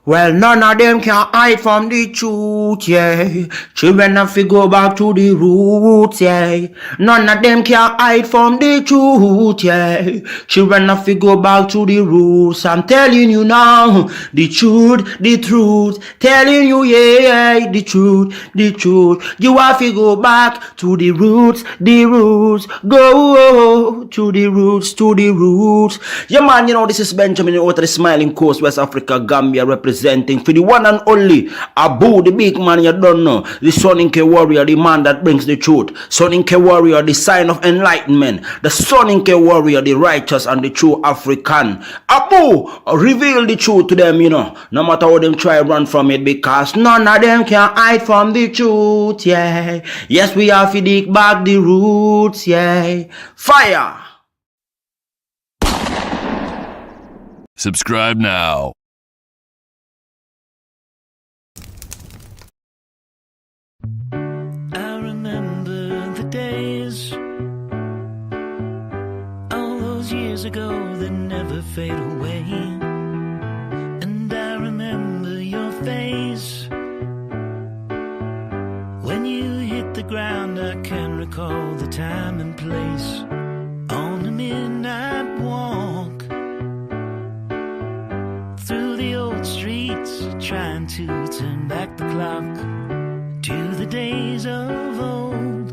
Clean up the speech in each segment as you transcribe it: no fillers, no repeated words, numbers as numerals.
Well, none of them can hide from the truth, yeah. Children have to go back to the roots, yeah. None of them can hide from the truth, yeah. Children have to go back to the roots. I'm telling you now, the truth, the truth. Telling you, yeah, the truth, the truth. You have to go back to the roots, the roots. Go to the roots, to the roots. Yeah, man, you know, this is Benjamin out of the Smiling Coast, West Africa, Gambia, representing for the one and only Abu, the big man you don't know, the Soninke warrior, the man that brings the truth, Soninke warrior, the sign of enlightenment, the Soninke warrior, the righteous and the true African. Abu, reveal the truth to them, you know, no matter how them try run from it, because none of them can hide from the truth, yeah. Yes, we have to dig back the roots, yeah. Fire! Subscribe now. I remember the days, all those years ago that never fade away. And I remember your face when you hit the ground. I can recall the time and place on a midnight walk through the old streets, trying to turn back the clock to the days of old,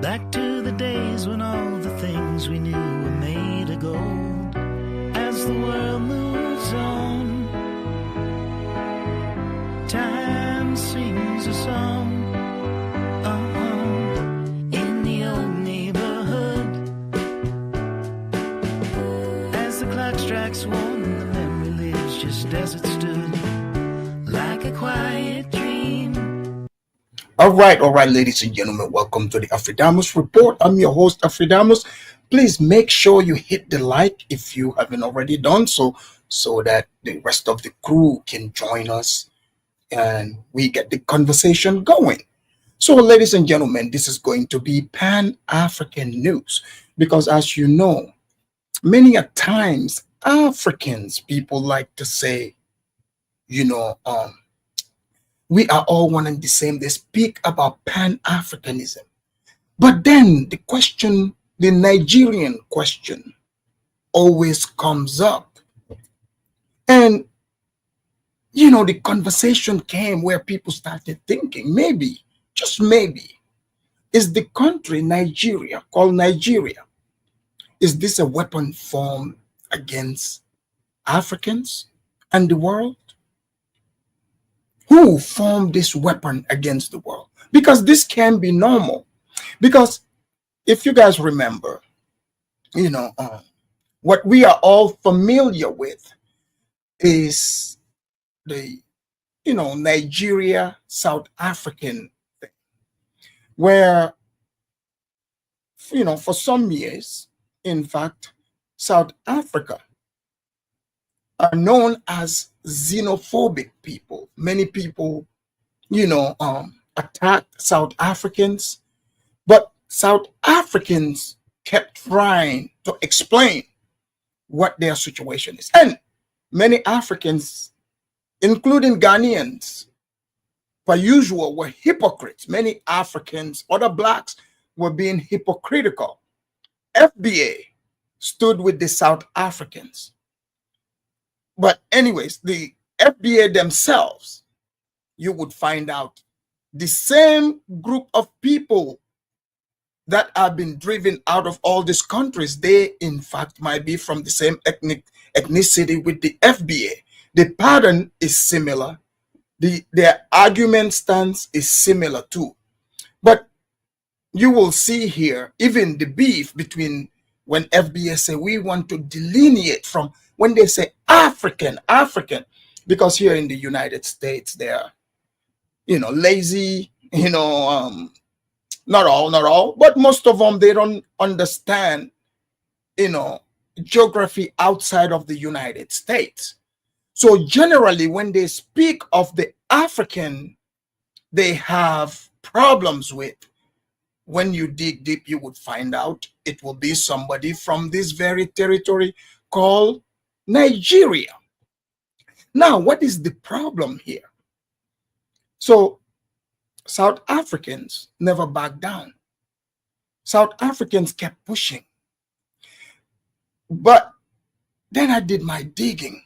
back to the days when all the things we knew were made of gold. As the world moves on, time sings a song. In the old neighborhood, as the clock strikes one, the memory lives just as it stood, like a quiet dream. All right, ladies and gentlemen, welcome to the Afridamus Report. I'm your host, Afridamus. Please make sure you hit the like if you haven't already done so that the rest of the crew can join us and we get the conversation going. So, ladies and gentlemen, this is going to be Pan-African news because, as you know, many a times Africans, people like to say, you know, we are all one and the same. They speak about pan-Africanism. But then the question, the Nigerian question, always comes up. And, you know, the conversation came where people started thinking, maybe, just maybe, is the country Nigeria, called Nigeria, is this a weapon formed against Africans and the world? Who formed this weapon against the world? Because this can be normal. Because if you guys remember, you know, what we are all familiar with is the, you know, Nigeria, South African thing, where, you know, for some years, in fact, South Africa are known as xenophobic people. Many people, you know, attack South Africans, but South Africans kept trying to explain what their situation is. And many Africans, including Ghanaians, per usual, were hypocrites. Many Africans, other blacks, were being hypocritical. FBA stood with the South Africans. But anyways, the FBA themselves, you would find out the same group of people that have been driven out of all these countries, they in fact might be from the same ethnicity with the FBA. The pattern is similar. Their argument stance is similar too. But you will see here, even the beef between when FBA say we want to delineate from, when they say African, because here in the United States, they're, you know, lazy, you know, not all, but most of them, they don't understand, you know, geography outside of the United States. So generally, when they speak of the African, they have problems with. When you dig deep, you would find out it will be somebody from this very territory called Nigeria. Now, what is the problem here? So, South Africans never backed down. South Africans kept pushing. But then I did my digging.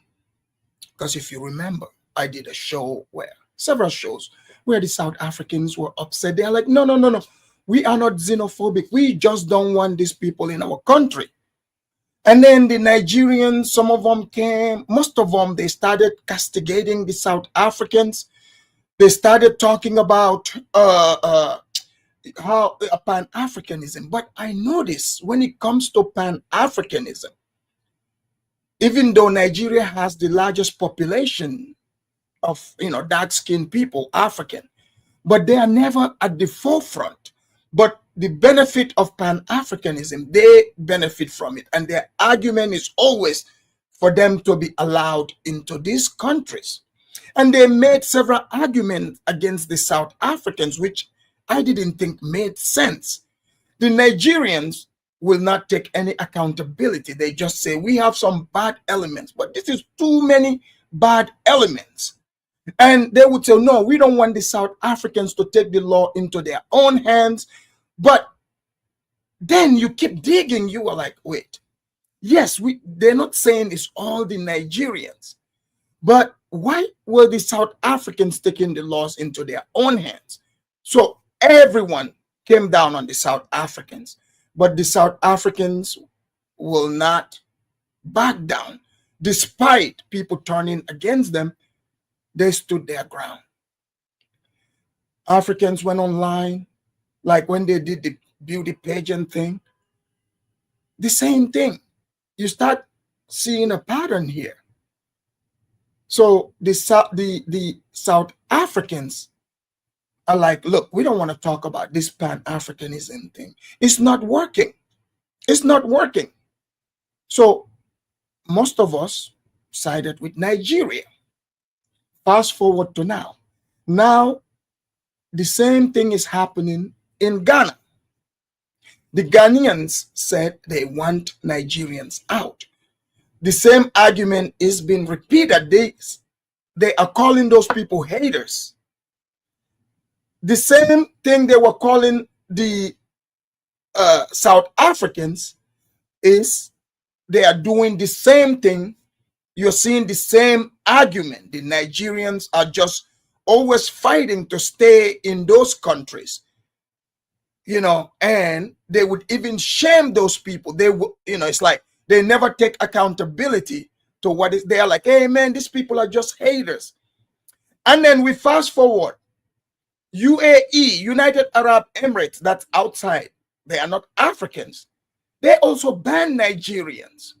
Because if you remember, I did a show several shows where the South Africans were upset. They're like, no, no, no, no. We are not xenophobic. We just don't want these people in our country. And then the Nigerians, some of them came, most of them, they started castigating the South Africans. They started talking about how pan-Africanism. But I notice when it comes to pan-Africanism, even though Nigeria has the largest population of dark-skinned people, African, but they are never at the forefront. But the benefit of pan-Africanism, they benefit from it, and their argument is always for them to be allowed into these countries. And they made several arguments against the South Africans, which I didn't think made sense. The Nigerians will not take any accountability. They just say, we have some bad elements, but this is too many bad elements. And they would say, no, we don't want the South Africans to take the law into their own hands. But then you keep digging, you are like, wait, yes, they're not saying it's all the Nigerians. But why were the South Africans taking the laws into their own hands? So everyone came down on the South Africans, but the South Africans will not back down. Despite people turning against them, they stood their ground. Africans went online, like when they did the beauty pageant thing. The same thing. You start seeing a pattern here. So the South Africans are like, look, we don't want to talk about this pan-Africanism thing. It's not working. It's not working. So most of us sided with Nigeria. Fast forward to now. Now, the same thing is happening in Ghana. The Ghanaians said they want Nigerians out. The same argument is being repeated. They are calling those people haters. The same thing they were calling the South Africans is they are doing the same thing. You're seeing the same argument. The Nigerians are just always fighting to stay in those countries, and they would even shame those people. They would, it's like they never take accountability to what is. They are like, hey man, these people are just haters. And then we fast forward. UAE, United Arab Emirates, that's outside. They are not Africans. They also ban Nigerians.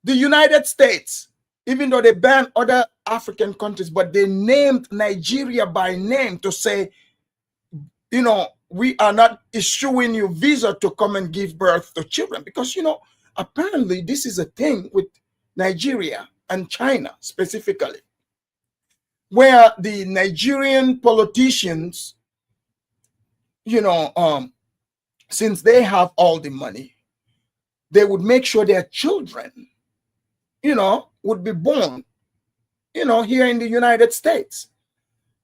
The United States, even though they banned other African countries, but they named Nigeria by name to say, we are not issuing you visa to come and give birth to children. Because, apparently this is a thing with Nigeria and China specifically, where the Nigerian politicians, since they have all the money, they would make sure their children, would be born, here in the United States.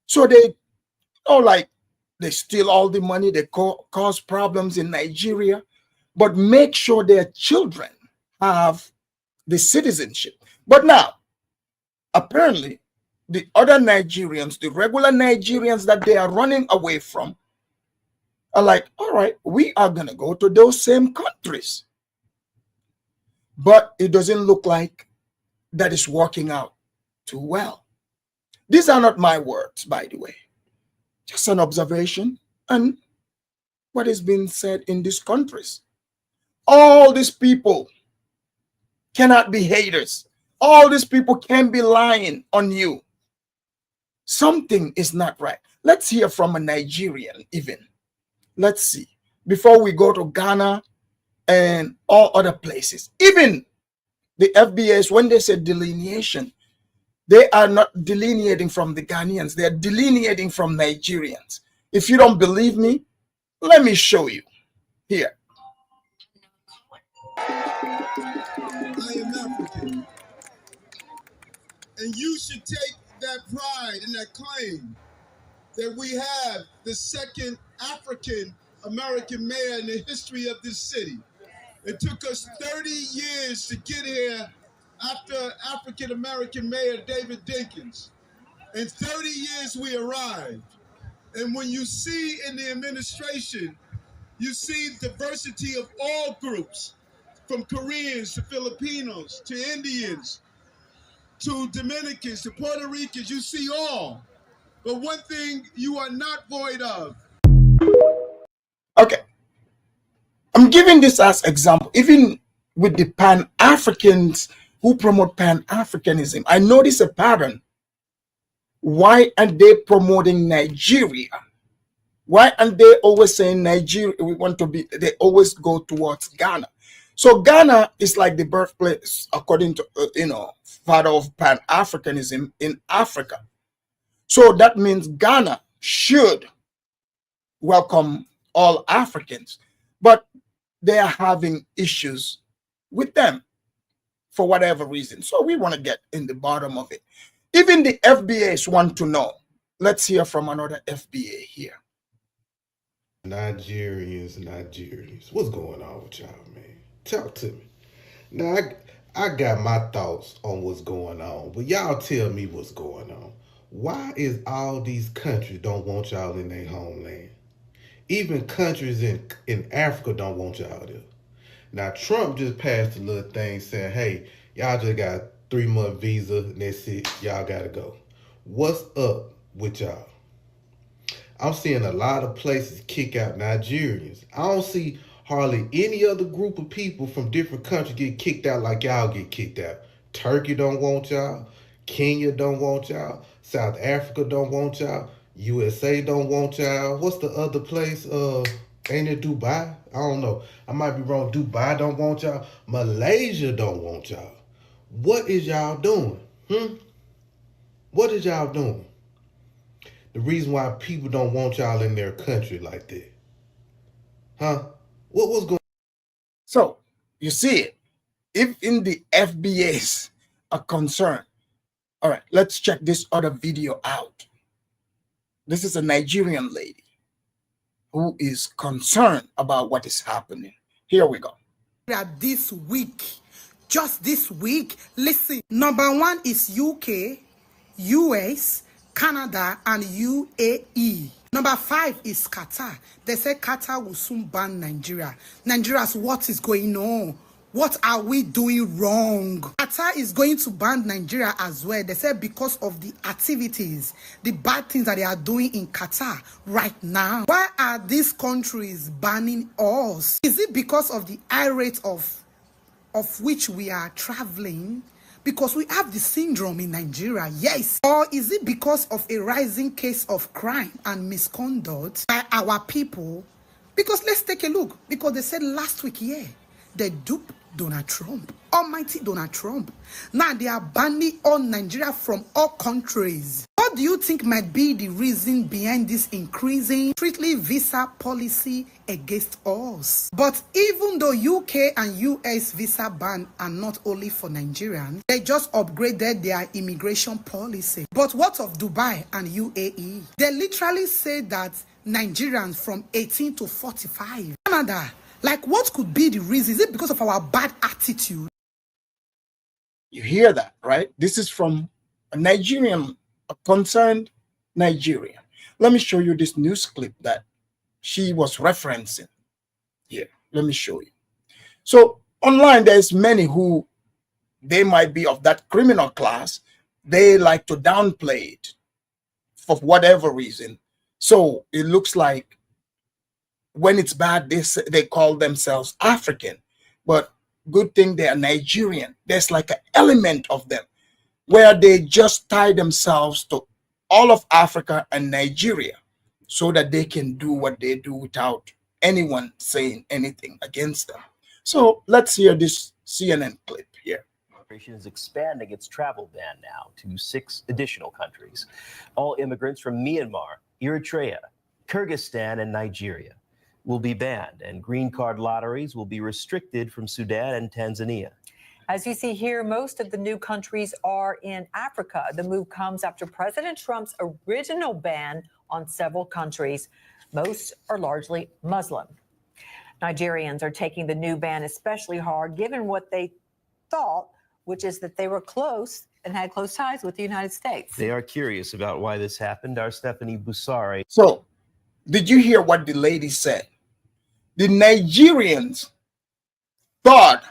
So they, they steal all the money, they cause problems in Nigeria, but make sure their children have the citizenship. But now, apparently, the other Nigerians, the regular Nigerians that they are running away from, are like, all right, we are going to go to those same countries. But it doesn't look like that is working out too well. These are not my words, by the way. Just an observation and what is being said in these countries. All these people cannot be haters. All these people can be lying on you. Something is not right. Let's hear from a Nigerian even. Let's see. Before we go to Ghana and all other places. Even the FBS, when they say delineation, they are not delineating from the Ghanaians. They are delineating from Nigerians. If you don't believe me, let me show you. Here. I am African. And you should take that pride and that claim that we have the second African-American mayor in the history of this city. It took us 30 years to get here after African-American Mayor David Dinkins. In 30 years, we arrived. And when you see in the administration, you see diversity of all groups, from Koreans to Filipinos to Indians to Dominicans to Puerto Ricans, you see all. But one thing you are not void of. Okay. I'm giving this as example, even with the Pan-Africans who promote Pan-Africanism. I notice a pattern. Why aren't they promoting Nigeria? Why aren't they always saying Nigeria? We want to be, they always go towards Ghana. So Ghana is like the birthplace, according to, father of Pan-Africanism in Africa. So that means Ghana should welcome all Africans, but they are having issues with them for whatever reason. So we want to get in the bottom of it. Even the FBAs want to know. Let's hear from another FBA here. Nigerians, what's going on with y'all, man? Talk to me. Now, I got my thoughts on what's going on, but y'all tell me what's going on. Why is all these countries don't want y'all in their homeland? Even countries in Africa don't want y'all there. Now, Trump just passed a little thing saying, hey, y'all just got 3-month visa, and that's it. Y'all got to go. What's up with y'all? I'm seeing a lot of places kick out Nigerians. I don't see hardly any other group of people from different countries get kicked out like y'all get kicked out. Turkey don't want y'all. Kenya don't want y'all. South Africa don't want y'all. USA don't want y'all. What's the other place? Ain't it Dubai? I don't know. I might be wrong. Dubai don't want y'all. Malaysia don't want y'all. What is y'all doing? What is y'all doing? The reason why people don't want y'all in their country like that. What was going on? So, you see it. If in the FBAs are concerned. All right, let's check this other video out. This is a Nigerian lady who is concerned about what is happening. Here we go. This week, just this week, listen, number 1 is UK, US, Canada, and UAE. Number 5 is Qatar. They say Qatar will soon ban Nigeria. Nigerians, what is going on? What are we doing wrong? Qatar is going to ban Nigeria as well. They said because of the activities, the bad things that they are doing in Qatar right now. Why are these countries banning us? Is it because of the high rate of which we are traveling? Because we have the syndrome in Nigeria, yes. Or is it because of a rising case of crime and misconduct by our people? Because let's take a look. Because they said last week, they duped Donald Trump, almighty Donald Trump. Now they are banning all Nigeria from all countries. What do you think might be the reason behind this increasing strictly visa policy against us? But even though UK and US visa ban are not only for Nigerians, they just upgraded their immigration policy. But what of Dubai and UAE? They literally say that Nigerians from 18 to 45. Canada. Like, what could be the reason? Is it because of our bad attitude? You hear that, right? This is from a Nigerian, a concerned Nigerian. Let me show you this news clip that she was referencing. Here, let me show you. So online, there's many who, they might be of that criminal class. They like to downplay it for whatever reason. So it looks like when it's bad, they call themselves African, but good thing they are Nigerian. There's like an element of them where they just tie themselves to all of Africa and Nigeria so that they can do what they do without anyone saying anything against them. So let's hear this CNN clip here. Administration is expanding its travel ban now to 6 additional countries. All immigrants from Myanmar, Eritrea, Kyrgyzstan, and Nigeria will be banned, and green card lotteries will be restricted from Sudan and Tanzania. As you see here, most of the new countries are in Africa. The move comes after President Trump's original ban on several countries. Most are largely Muslim. Nigerians are taking the new ban especially hard, given what they thought, which is that they were close and had close ties with the United States. They are curious about why this happened. Our Stephanie Busari. So, did you hear what the lady said? The Nigerians thought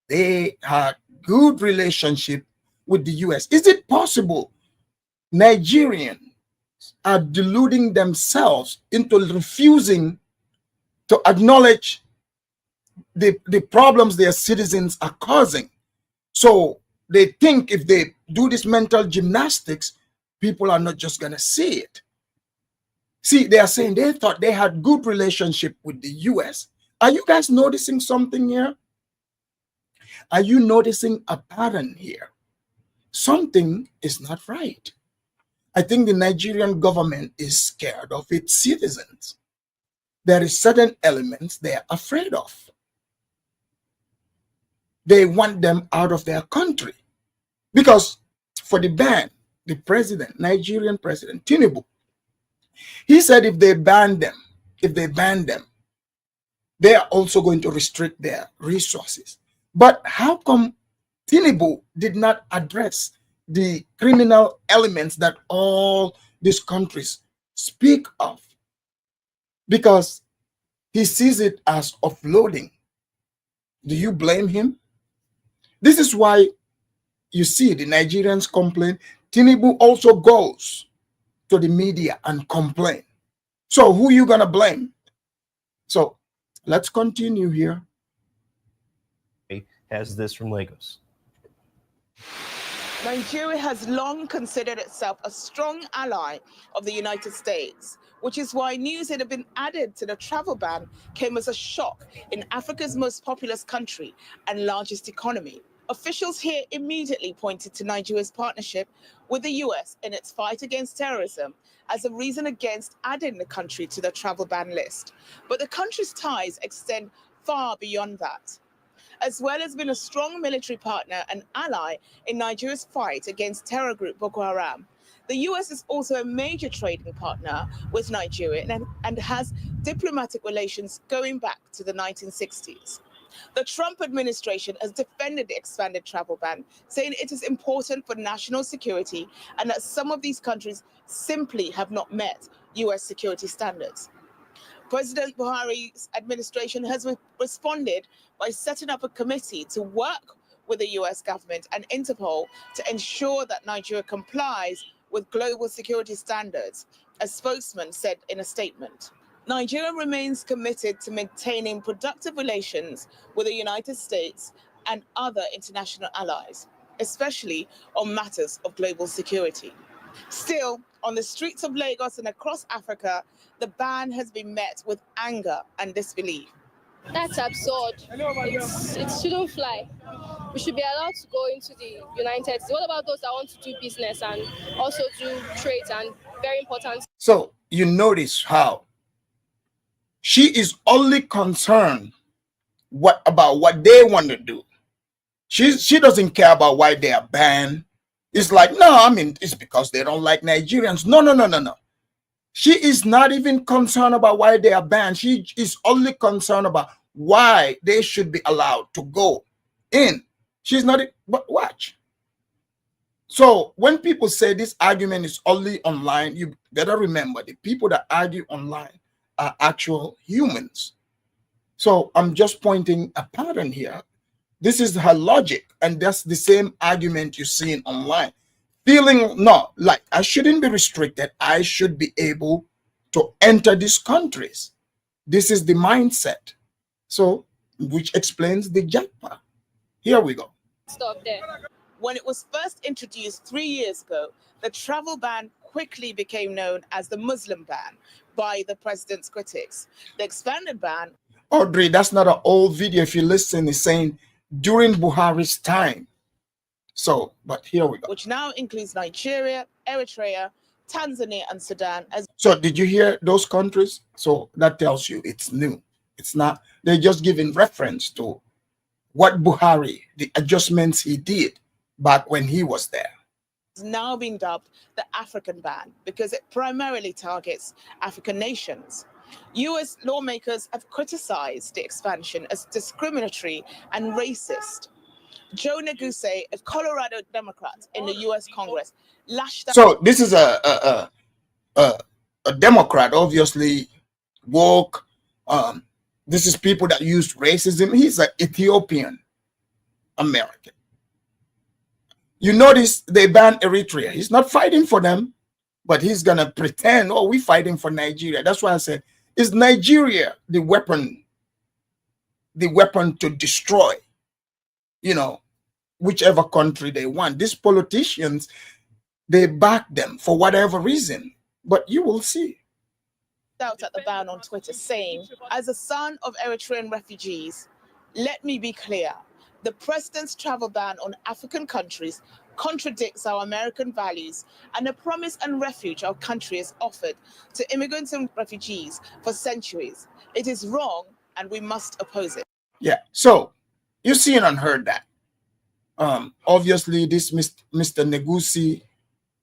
they had good relationship with the US. Is it possible Nigerians are deluding themselves into refusing to acknowledge the problems their citizens are causing? So they think if they do this mental gymnastics, people are not just going to see it. See, they are saying they thought they had good relationship with the US. Are you guys noticing something here? Are you noticing a pattern here? Something is not right. I think the Nigerian government is scared of its citizens. There is certain elements they are afraid of. They want them out of their country. Because for the ban, the president, Nigerian president, Tinubu, he said if they ban them, they are also going to restrict their resources. But how come Tinubu did not address the criminal elements that all these countries speak of? Because he sees it as offloading. Do you blame him? This is why you see the Nigerians complain. Tinubu also goes to the media and complain. So who are you going to blame? So let's continue here. Has this from Lagos. Nigeria has long considered itself a strong ally of the United States, which is why news that had been added to the travel ban came as a shock in Africa's most populous country and largest economy. Officials here immediately pointed to Nigeria's partnership with the US in its fight against terrorism as a reason against adding the country to the travel ban list. But the country's ties extend far beyond that. As well as being a strong military partner and ally in Nigeria's fight against terror group Boko Haram, the US is also a major trading partner with Nigeria and has diplomatic relations going back to the 1960s. The Trump administration has defended the expanded travel ban, saying it is important for national security and that some of these countries simply have not met US security standards. President Buhari's administration has responded by setting up a committee to work with the US government and Interpol to ensure that Nigeria complies with global security standards, a spokesman said in a statement. Nigeria remains committed to maintaining productive relations with the United States and other international allies, especially on matters of global security. Still, on the streets of Lagos and across Africa, the ban has been met with anger and disbelief. That's absurd. It shouldn't fly. We should be allowed to go into the United States. What about those that want to do business and also do trades and very important? So you notice how she is only concerned about what they want to do. She doesn't care about why they are banned. It's like, no, I mean, it's because they don't like Nigerians. No. She is not even concerned about why they are banned. She is only concerned about why they should be allowed to go in. She's not, but watch. So when people say this argument is only online, you better remember the people that argue online are actual humans. So I'm just pointing a pattern here. This is her logic, and that's the same argument you see in online. Feeling, no, like I shouldn't be restricted. I should be able to enter these countries. This is the mindset. So, which explains the jackpot. Here we go. Stop there. When it was first introduced 3 years ago, the travel ban quickly became known as the Muslim ban by the president's critics. The expanded ban... Audrey, that's not an old video. If you listen, it's saying during Buhari's time. So, but here we go. Which now includes Nigeria, Eritrea, Tanzania, and Sudan. So did you hear those countries? So that tells you it's new. It's not, they're just giving reference to what Buhari, the adjustments he did back when he was there. It's now been dubbed the African ban because it primarily targets African nations. US lawmakers have criticized the expansion as discriminatory and racist. Joe Neguse, a Colorado Democrat in the US Congress, lashed out. So this is a Democrat, obviously woke. This is people that use racism. He's an Ethiopian American. You notice they banned Eritrea. He's not fighting for them, but he's gonna pretend, oh, we're fighting for Nigeria. That's why I said, is Nigeria the weapon to destroy, you know, whichever country they want? These politicians, they back them for whatever reason, but you will see. Out at the ban on Twitter, saying, as a son of Eritrean refugees, let me be clear. The president's travel ban on African countries contradicts our American values and the promise and refuge our country has offered to immigrants and refugees for centuries. It is wrong and we must oppose it. Yeah, so you seen and heard that. Obviously, this Mr. Negusi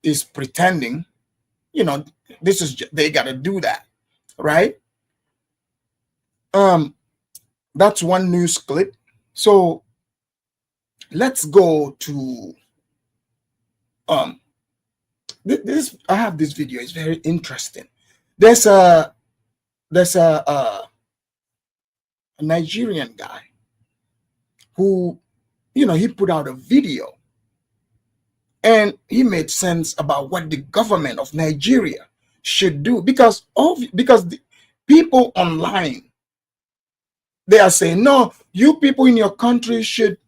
is pretending, you know, this is, they got to do that, right? That's one news clip. So let's go to this. I have this video. It's very interesting. There's a Nigerian guy who, you know, he put out a video and he made sense about what the government of Nigeria should do, because the people online, they are saying, no, you people in your country should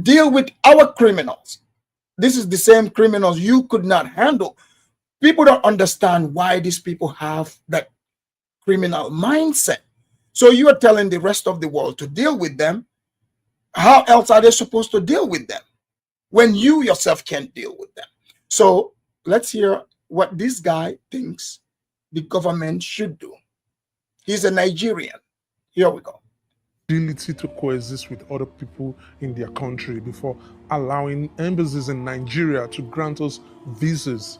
deal with our criminals. This is the same criminals you could not handle. People don't understand why these people have that criminal mindset. So you are telling the rest of the world to deal with them. How else are they supposed to deal with them when you yourself can't deal with them? So let's hear what this guy thinks the government should do. He's a Nigerian. Here we go. Ability to coexist with other people in their country before allowing embassies in Nigeria to grant us visas.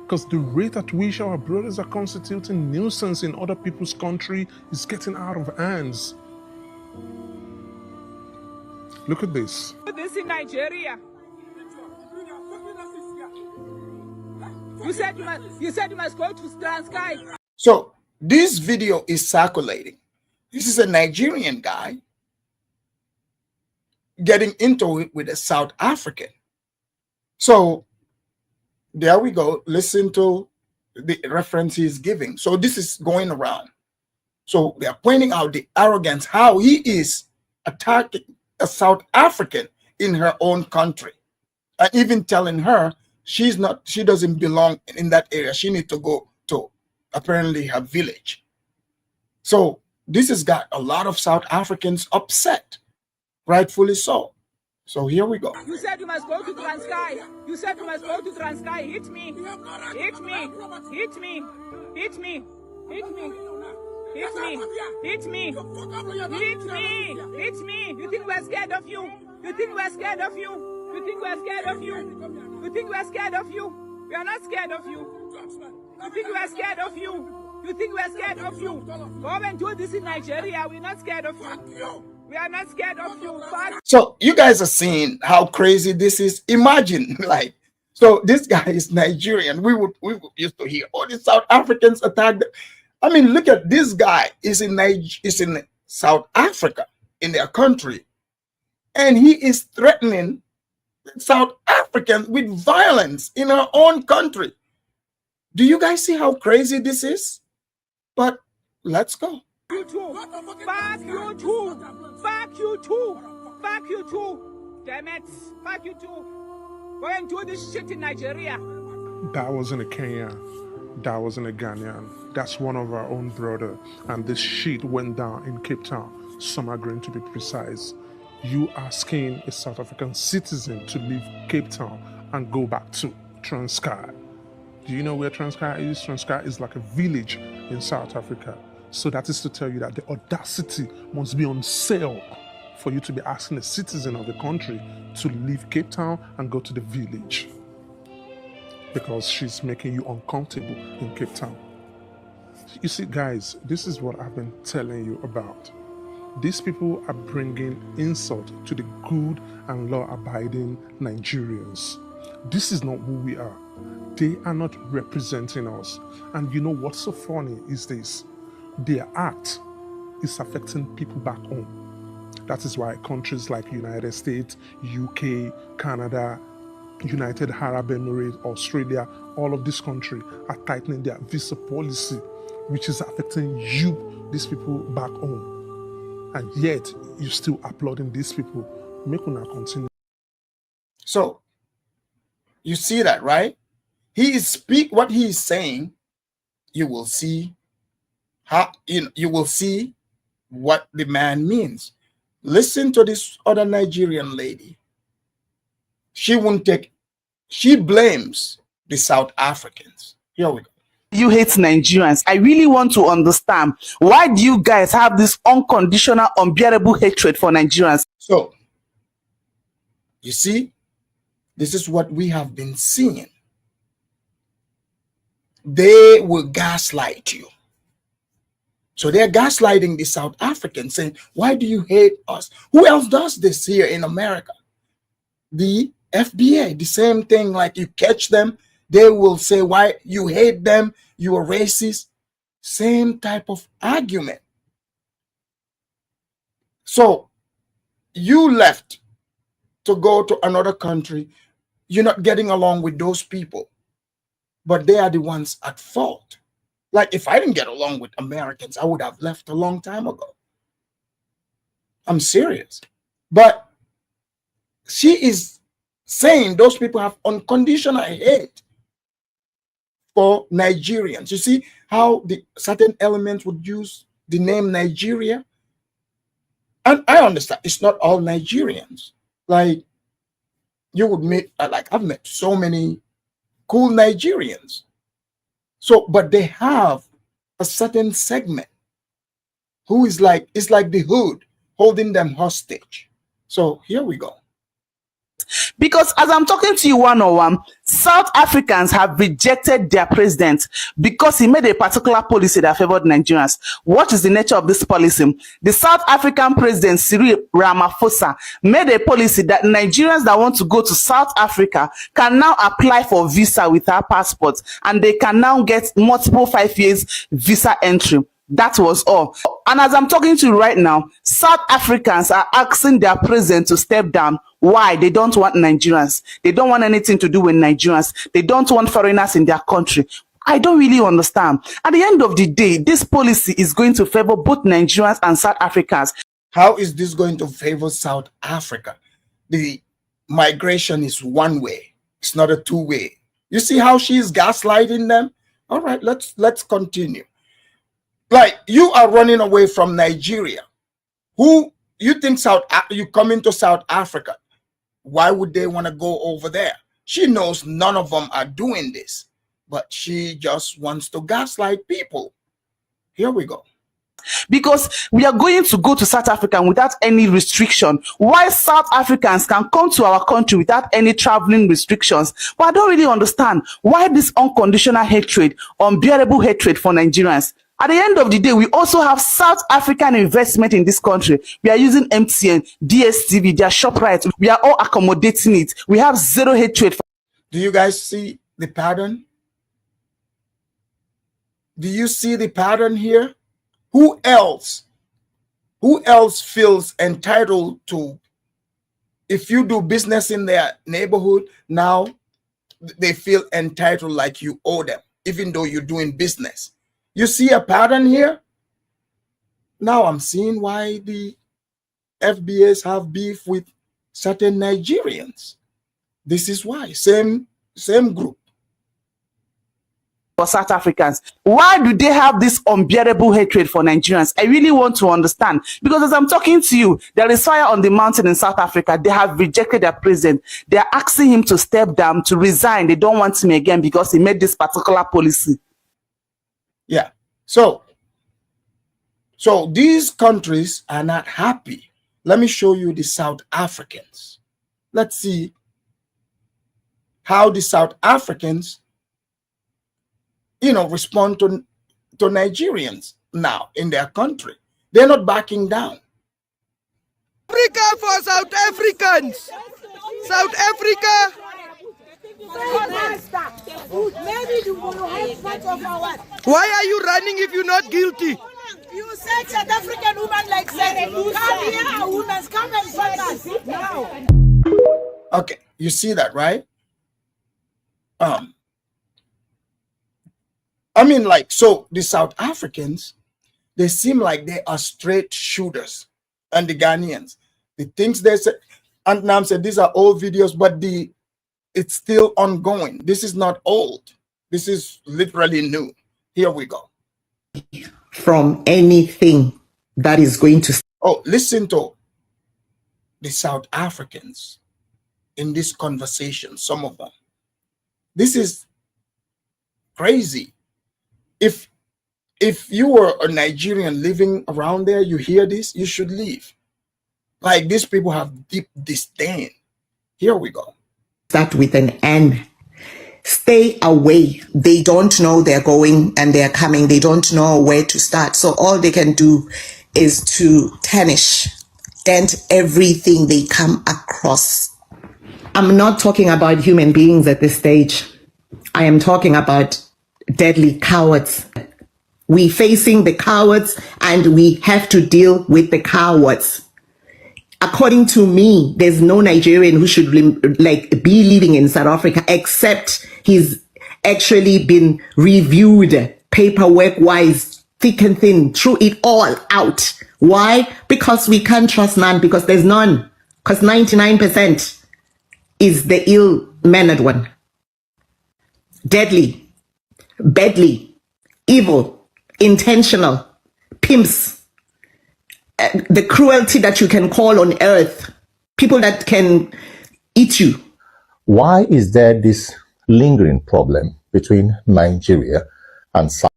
Because the rate at which our brothers are constituting nuisance in other people's country is getting out of hands. Look at this. This in Nigeria. You said you must go to Transkai. So this video is circulating. This is a Nigerian guy getting into it with a South African. So there we go. Listen to the reference he's giving. So this is going around. So they are pointing out the arrogance, how he is attacking a South African in her own country, and even telling her she doesn't belong in that area. She needs to go to apparently her village. So this has got a lot of South Africans upset, rightfully so. So here we go. You said you must go to Transkai. You said you must go to Transkai. Hit me. Hit me. Hit me. Hit me. Hit me. Hit me. Hit me. Hit me. Hit me. You think we're scared of you? You think we're scared of you? You think we're scared of you? You think we're scared of you? We are not scared of you. You think we're scared of you? You think we're scared of you? Go and do this in Nigeria. We're not scared of you. We are not scared of you. So you guys are seeing how crazy this is. Imagine, like, so this guy is Nigerian. We would used to hear all the South Africans attack them. I mean, look at this guy is in South Africa, in their country, and he is threatening South Africans with violence in our own country. Do you guys see how crazy this is? But let's go. You too. Fuck you too. Fuck you too. Fuck you too. Damn it. Fuck you too. Go and do this shit in Nigeria. That wasn't a Kenyan. That wasn't a Ghanaian. That's one of our own brother. And this shit went down in Cape Town. Some are going to be precise. You asking a South African citizen to leave Cape Town and go back to Transkei. Do you know where Transkei is? Transkei is like a village in South Africa. So that is to tell you that the audacity must be on sale for you to be asking a citizen of the country to leave Cape Town and go to the village because she's making you uncomfortable in Cape Town. You see, guys, this is what I've been telling you about. These people are bringing insult to the good and law-abiding Nigerians. This is not who we are. They are not representing us. And you know what's so funny is this. Their act is affecting people back home. That is why countries like United States, UK, Canada, United Arab Emirates, Australia, all of these countries are tightening their visa policy, which is affecting you, these people back home. And yet, you're still applauding these people. Make una continue. So, you see that, right? What he is saying, you will see how, you will see what the man means. Listen to this other Nigerian lady. She blames the South Africans. Here we go. You hate Nigerians. I really want to understand, why do you guys have this unconditional, unbearable hatred for Nigerians? So, you see, this is what we have been seeing. They will gaslight you. So they're gaslighting the South Africans, saying, why do you hate us? Who else does this here in America? The FBA, the same thing, like you catch them, they will say, why you hate them, you are racist. Same type of argument. So you left to go to another country. You're not getting along with those people, but they are the ones at fault. Like if I didn't get along with Americans, I would have left a long time ago. I'm serious. But she is saying those people have unconditional hate for Nigerians. You see how the certain elements would use the name Nigeria? And I understand it's not all Nigerians. Like you would meet, like I've met so many cool Nigerians. So, but they have a certain segment who is like, it's like the hood holding them hostage. So here we go. Because as I'm talking to you one-on-one, South Africans have rejected their president because he made a particular policy that favored Nigerians. What is the nature of this policy? The South African president, Cyril Ramaphosa, made a policy that Nigerians that want to go to South Africa can now apply for visa with our passports, and they can now get multiple 5 years visa entry. That was all. And as I'm talking to you right now, South Africans are asking their president to step down. Why? They don't want Nigerians. They don't want anything to do with Nigerians. They don't want foreigners in their country. I don't really understand. At the end of the day, this policy is going to favor both Nigerians and South Africans. How is this going to favor South Africa? The migration is one way. It's not a two-way. You see how she's gaslighting them? All right, let's continue. Like you are running away from Nigeria. Who you think you come into South Africa? Why would they want to go over there? She knows none of them are doing this, but she just wants to gaslight people. Here we go. Because we are going to go to South Africa without any restriction. Why South Africans can come to our country without any traveling restrictions? But I don't really understand why this unconditional hatred, unbearable hatred for Nigerians. At the end of the day, we also have South African investment in this country. We are using MTN, DSTV, their ShopRite. We are all accommodating it. We have zero hatred. Do you guys see the pattern? Do you see the pattern here? Who else feels entitled to, if you do business in their neighborhood, now they feel entitled like you owe them, even though you're doing business. You see a pattern here? Now I'm seeing why the FBAs have beef with certain Nigerians. This is why. Same group. For South Africans, why do they have this unbearable hatred for Nigerians? I really want to understand, because as I'm talking to you, there is fire on the mountain in South Africa. They have rejected their president. They are asking him to step down, to resign. They don't want him again because he made this particular policy. Yeah. So these countries are not happy. let me show you the South Africans. Let's see how the South Africans, respond to Nigerians now in their country. They're not backing down. Africa for South Africans. South Africa. Why are you running if you're not guilty? You said South African woman like that. Come here, women, come and fight us now. Okay, you see that, right? So the South Africans, they seem like they are straight shooters, and the Ghanaians, the things they say, and Nam said these are old videos, but it's still ongoing. This is not old. This is literally new. Here we go. From anything that is going to. Oh, listen to the South Africans in this conversation, some of them. This is crazy. If you were a Nigerian living around there, you hear this, you should leave. Like, these people have deep disdain. Here we go. Start with an N. Stay away. They don't know they're going and they're coming. They don't know where to start. So all they can do is to tarnish, dent everything they come across. I'm not talking about human beings at this stage. I am talking about deadly cowards. We're facing the cowards and we have to deal with the cowards. According to me, there's no Nigerian who should be living in South Africa except he's actually been reviewed paperwork-wise, thick and thin, threw it all out. Why? Because we can't trust none, because there's none. Because 99% is the ill-mannered one. Deadly, badly, evil, intentional, pimps. The cruelty that you can call on earth, people that can eat you. Why is there this lingering problem between Nigeria and South?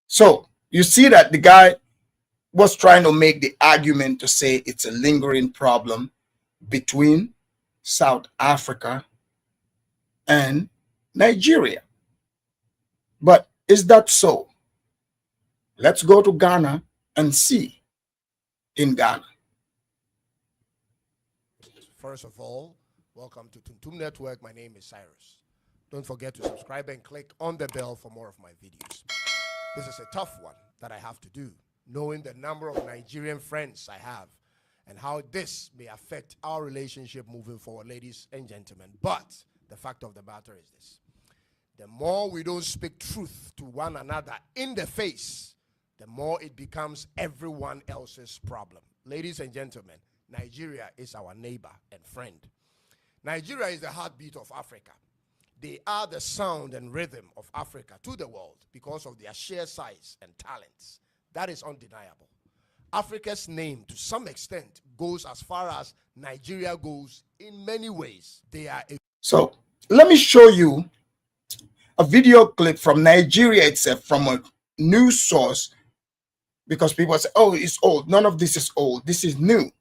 So you see that the guy was trying to make the argument to say it's a lingering problem between South Africa and Nigeria. But is that so? Let's go to Ghana and see. In Ghana. First of all, welcome to Tumtum Network. My name is Cyrus. Don't forget to subscribe and click on the bell for more of my videos. This is a tough one that I have to do, knowing the number of Nigerian friends I have and how this may affect our relationship moving forward, ladies and gentlemen. But the fact of the matter is this: the more we don't speak truth to one another in the face, the more it becomes everyone else's problem. Ladies and gentlemen, Nigeria is our neighbor and friend. Nigeria is the heartbeat of Africa. They are the sound and rhythm of Africa to the world because of their sheer size and talents. That is undeniable. Africa's name, to some extent, goes as far as Nigeria goes in many ways. So let me show you a video clip from Nigeria itself, from a news source, because people say, oh, it's old. None of this is old. This is new.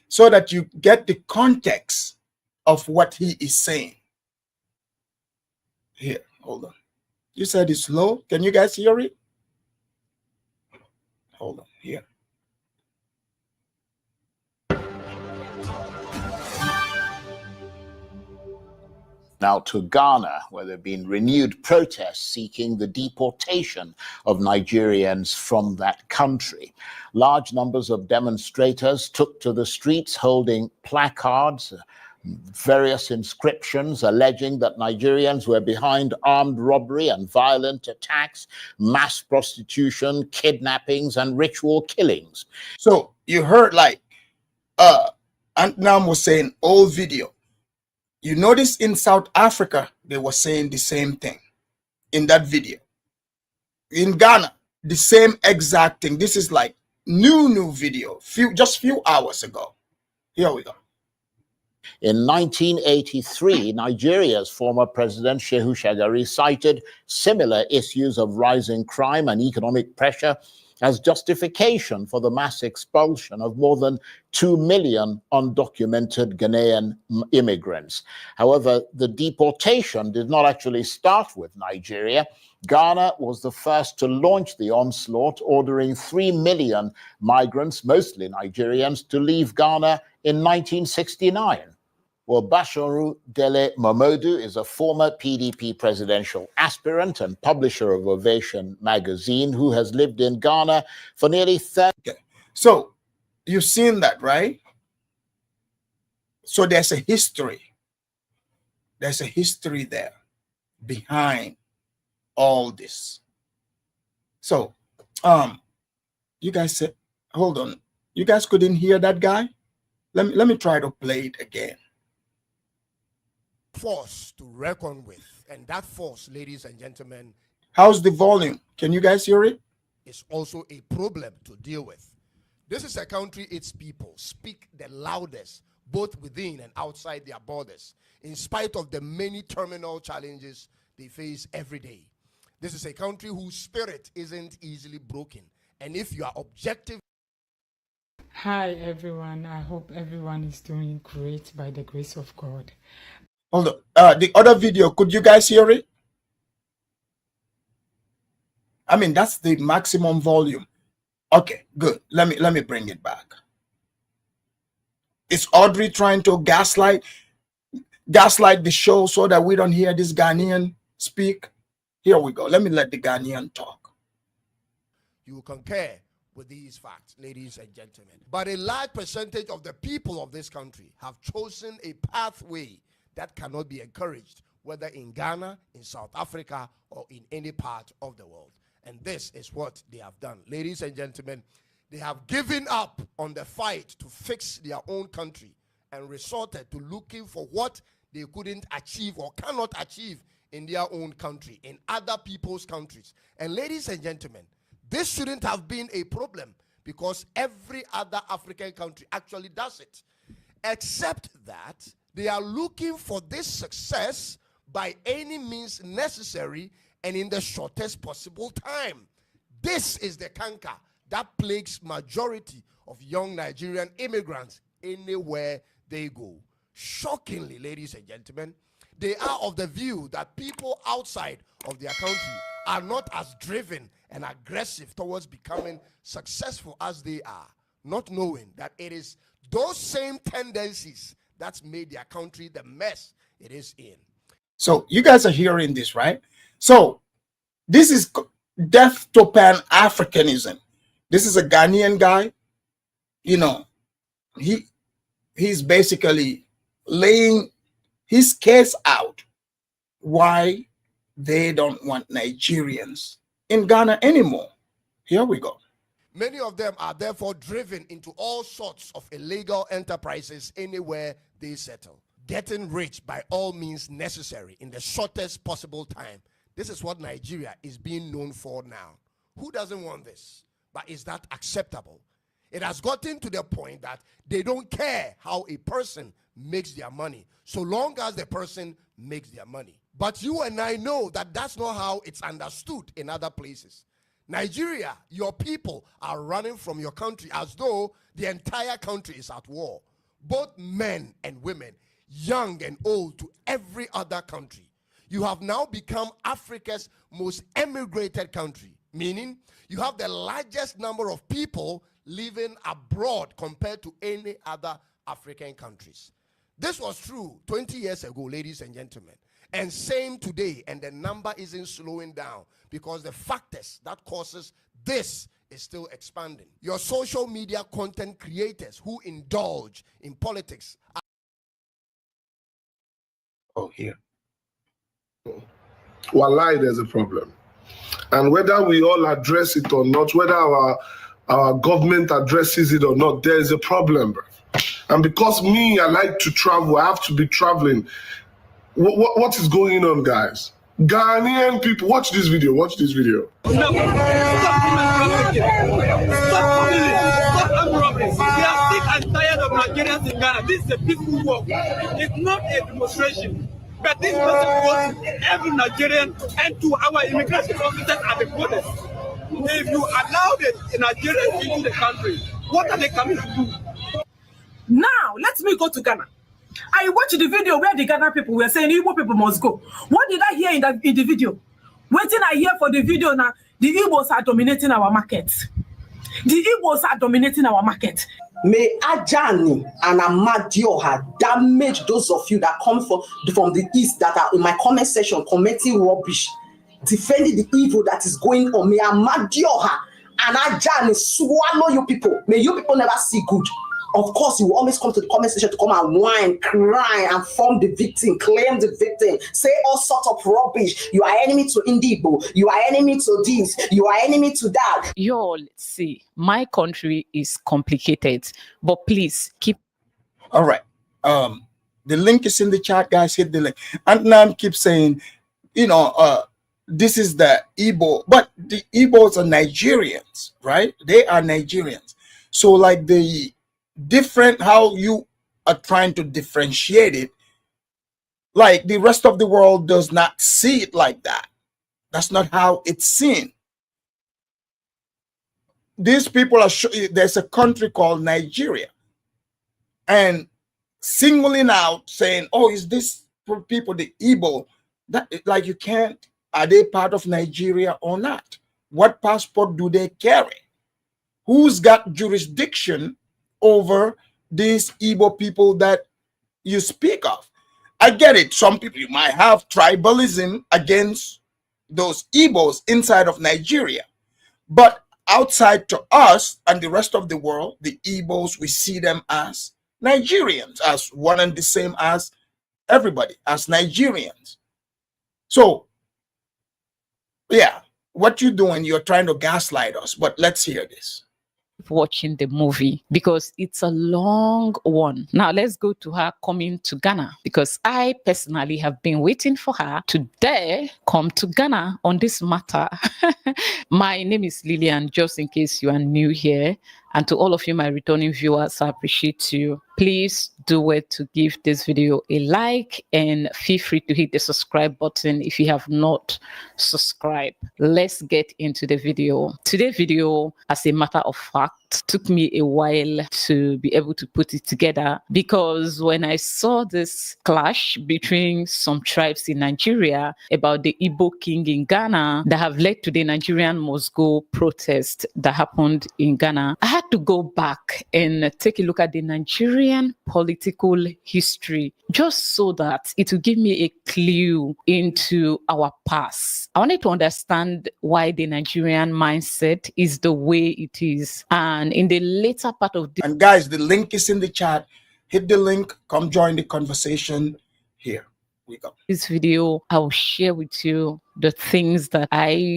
So that you get the context of what he is saying. Here, hold on. You said it's low. Can you guys hear it? Hold on, here. Now to Ghana, where there have been renewed protests seeking the deportation of Nigerians from that country. Large numbers of demonstrators took to the streets holding placards, various inscriptions alleging that Nigerians were behind armed robbery and violent attacks, mass prostitution, kidnappings, and ritual killings. So you heard, like, Antnam was saying, old video. You notice in South Africa, they were saying the same thing in that video. In Ghana, the same exact thing. This is like new video, just few hours ago. Here we go. In 1983, Nigeria's former president, Shehu Shagari, cited similar issues of rising crime and economic pressure as justification for the mass expulsion of more than 2 million undocumented Ghanaian immigrants. However, the deportation did not actually start with Nigeria. Ghana was the first to launch the onslaught, ordering 3 million migrants, mostly Nigerians, to leave Ghana in 1969. Well, Basharu Dele Momodu is a former PDP presidential aspirant and publisher of Ovation magazine who has lived in Ghana for nearly 30 years. So, you've seen that, right? So there's a history. There's a history there behind all this. So, you guys said, hold on. You guys couldn't hear that guy? Let me try to play it again. Force to reckon with, and that force, ladies and gentlemen, how's the volume? Can you guys hear it? Is also a problem to deal with. This is a country its people speak the loudest, both within and outside their borders, in spite of the many terminal challenges they face every day. This is a country whose spirit isn't easily broken, and if you are objective. Hi everyone, I hope everyone is doing great by the grace of God. Hold on. The other video, could you guys hear it? I mean, that's the maximum volume. Okay, good. Let me bring it back. Is Audrey trying to gaslight the show so that we don't hear this Ghanaian speak? Here we go. Let me let the Ghanaian talk. You concur with these facts, ladies and gentlemen. But a large percentage of the people of this country have chosen a pathway that cannot be encouraged, whether in Ghana, in South Africa, or in any part of the world. And this is what they have done. Ladies and gentlemen, they have given up on the fight to fix their own country and resorted to looking for what they couldn't achieve or cannot achieve in their own country, in other people's countries. And ladies and gentlemen, this shouldn't have been a problem because every other African country actually does it. Except that they are looking for this success by any means necessary and in the shortest possible time. This is the canker that plagues majority of young Nigerian immigrants anywhere they go. Shockingly, ladies and gentlemen, they are of the view that people outside of their country are not as driven and aggressive towards becoming successful as they are, not knowing that it is those same tendencies that's made their country the mess it is in. So you guys are hearing this, right? So this is death to pan-Africanism. This is a Ghanaian guy. You know, he's basically laying his case out why they don't want Nigerians in Ghana anymore. Here we go. Many of them are therefore driven into all sorts of illegal enterprises anywhere they settle. Getting rich by all means necessary in the shortest possible time. This is what Nigeria is being known for now. Who doesn't want this? But is that acceptable? It has gotten to the point that they don't care how a person makes their money, so long as the person makes their money. But you and I know that that's not how it's understood in other places. Nigeria, your people are running from your country as though the entire country is at war. Both men and women, young and old, to every other country. You have now become Africa's most emigrated country, meaning you have the largest number of people living abroad compared to any other African countries. This was true 20 years ago, ladies and gentlemen, and same today, and the number isn't slowing down because the factors that causes this is still expanding. Your social media content creators who indulge in politics. Oh, here. Wallahi, there's a problem. And whether we all address it or not, whether our government addresses it or not, there is a problem. And because me, I like to travel, I have to be traveling. What is going on, guys? Ghanaian people, watch this video, watch this video. No, stop robbery. We are sick and tired of Nigerians in Ghana. This is a peaceful walk. It's not a demonstration. But this message goes to every Nigerian and to our immigration officers at the borders. If you allow the Nigerians into the country, what are they coming to do? Now, let me go to Ghana. I watched the video where the Ghana people were saying Igbo people must go. What did I hear in the video? Waiting I hear for the video now, the Igbos are dominating our market. The Igbos are dominating our market. May Ajani and Amadioha damage those of you that come from the east that are in my comment section commenting rubbish, defending the evil that is going on. May Amadioha and Ajani swallow you people. May you people never see good. Of course, you will always come to the comment section to come and whine, cry, and form the victim, claim the victim, say all sorts of rubbish. You are enemy to Indigo. You are enemy to this. You are enemy to that. Y'all see, my country is complicated, but please keep. All right. The link is in the chat, guys. Hit the link. And Nam keeps saying, this is the Igbo, but the Igbos are Nigerians, right? They are Nigerians. So like the different, how you are trying to differentiate it, like the rest of the world does not see it like that. That's not how it's seen. These people are there's a country called Nigeria, and singling out saying, oh, is this people the Igbo? That, like, you can't, are they part of Nigeria or not? What passport do they carry? Who's got jurisdiction over these Igbo people that you speak of? I get it. Some people, you might have tribalism against those Igbos inside of Nigeria, but outside to us and the rest of the world, the Igbos, we see them as Nigerians, as one and the same as everybody, as Nigerians. So, yeah, what you're doing, you're trying to gaslight us, but let's hear this. Watching the movie because it's a long one. Now let's go to her coming to Ghana, because I personally have been waiting for her to dare come to Ghana on this matter. My name is Lillian, just in case you are new here, and to all of you, my returning viewers, I appreciate you. Please do it to give this video a like and feel free to hit the subscribe button if you have not subscribed. Let's get into the video. Today's video, as a matter of fact, took me a while to be able to put it together, because when I saw this clash between some tribes in Nigeria about the Igbo king in Ghana that have led to the Nigerian must go protest that happened in Ghana, I had to go back and take a look at the Nigerian political history, just so that it will give me a clue into our past. I wanted to understand why the Nigerian mindset is the way it is. And in the later part of the— And guys, the link is in the chat. Hit the link, come join the conversation. Here we go. This video, I will share with you the things that I—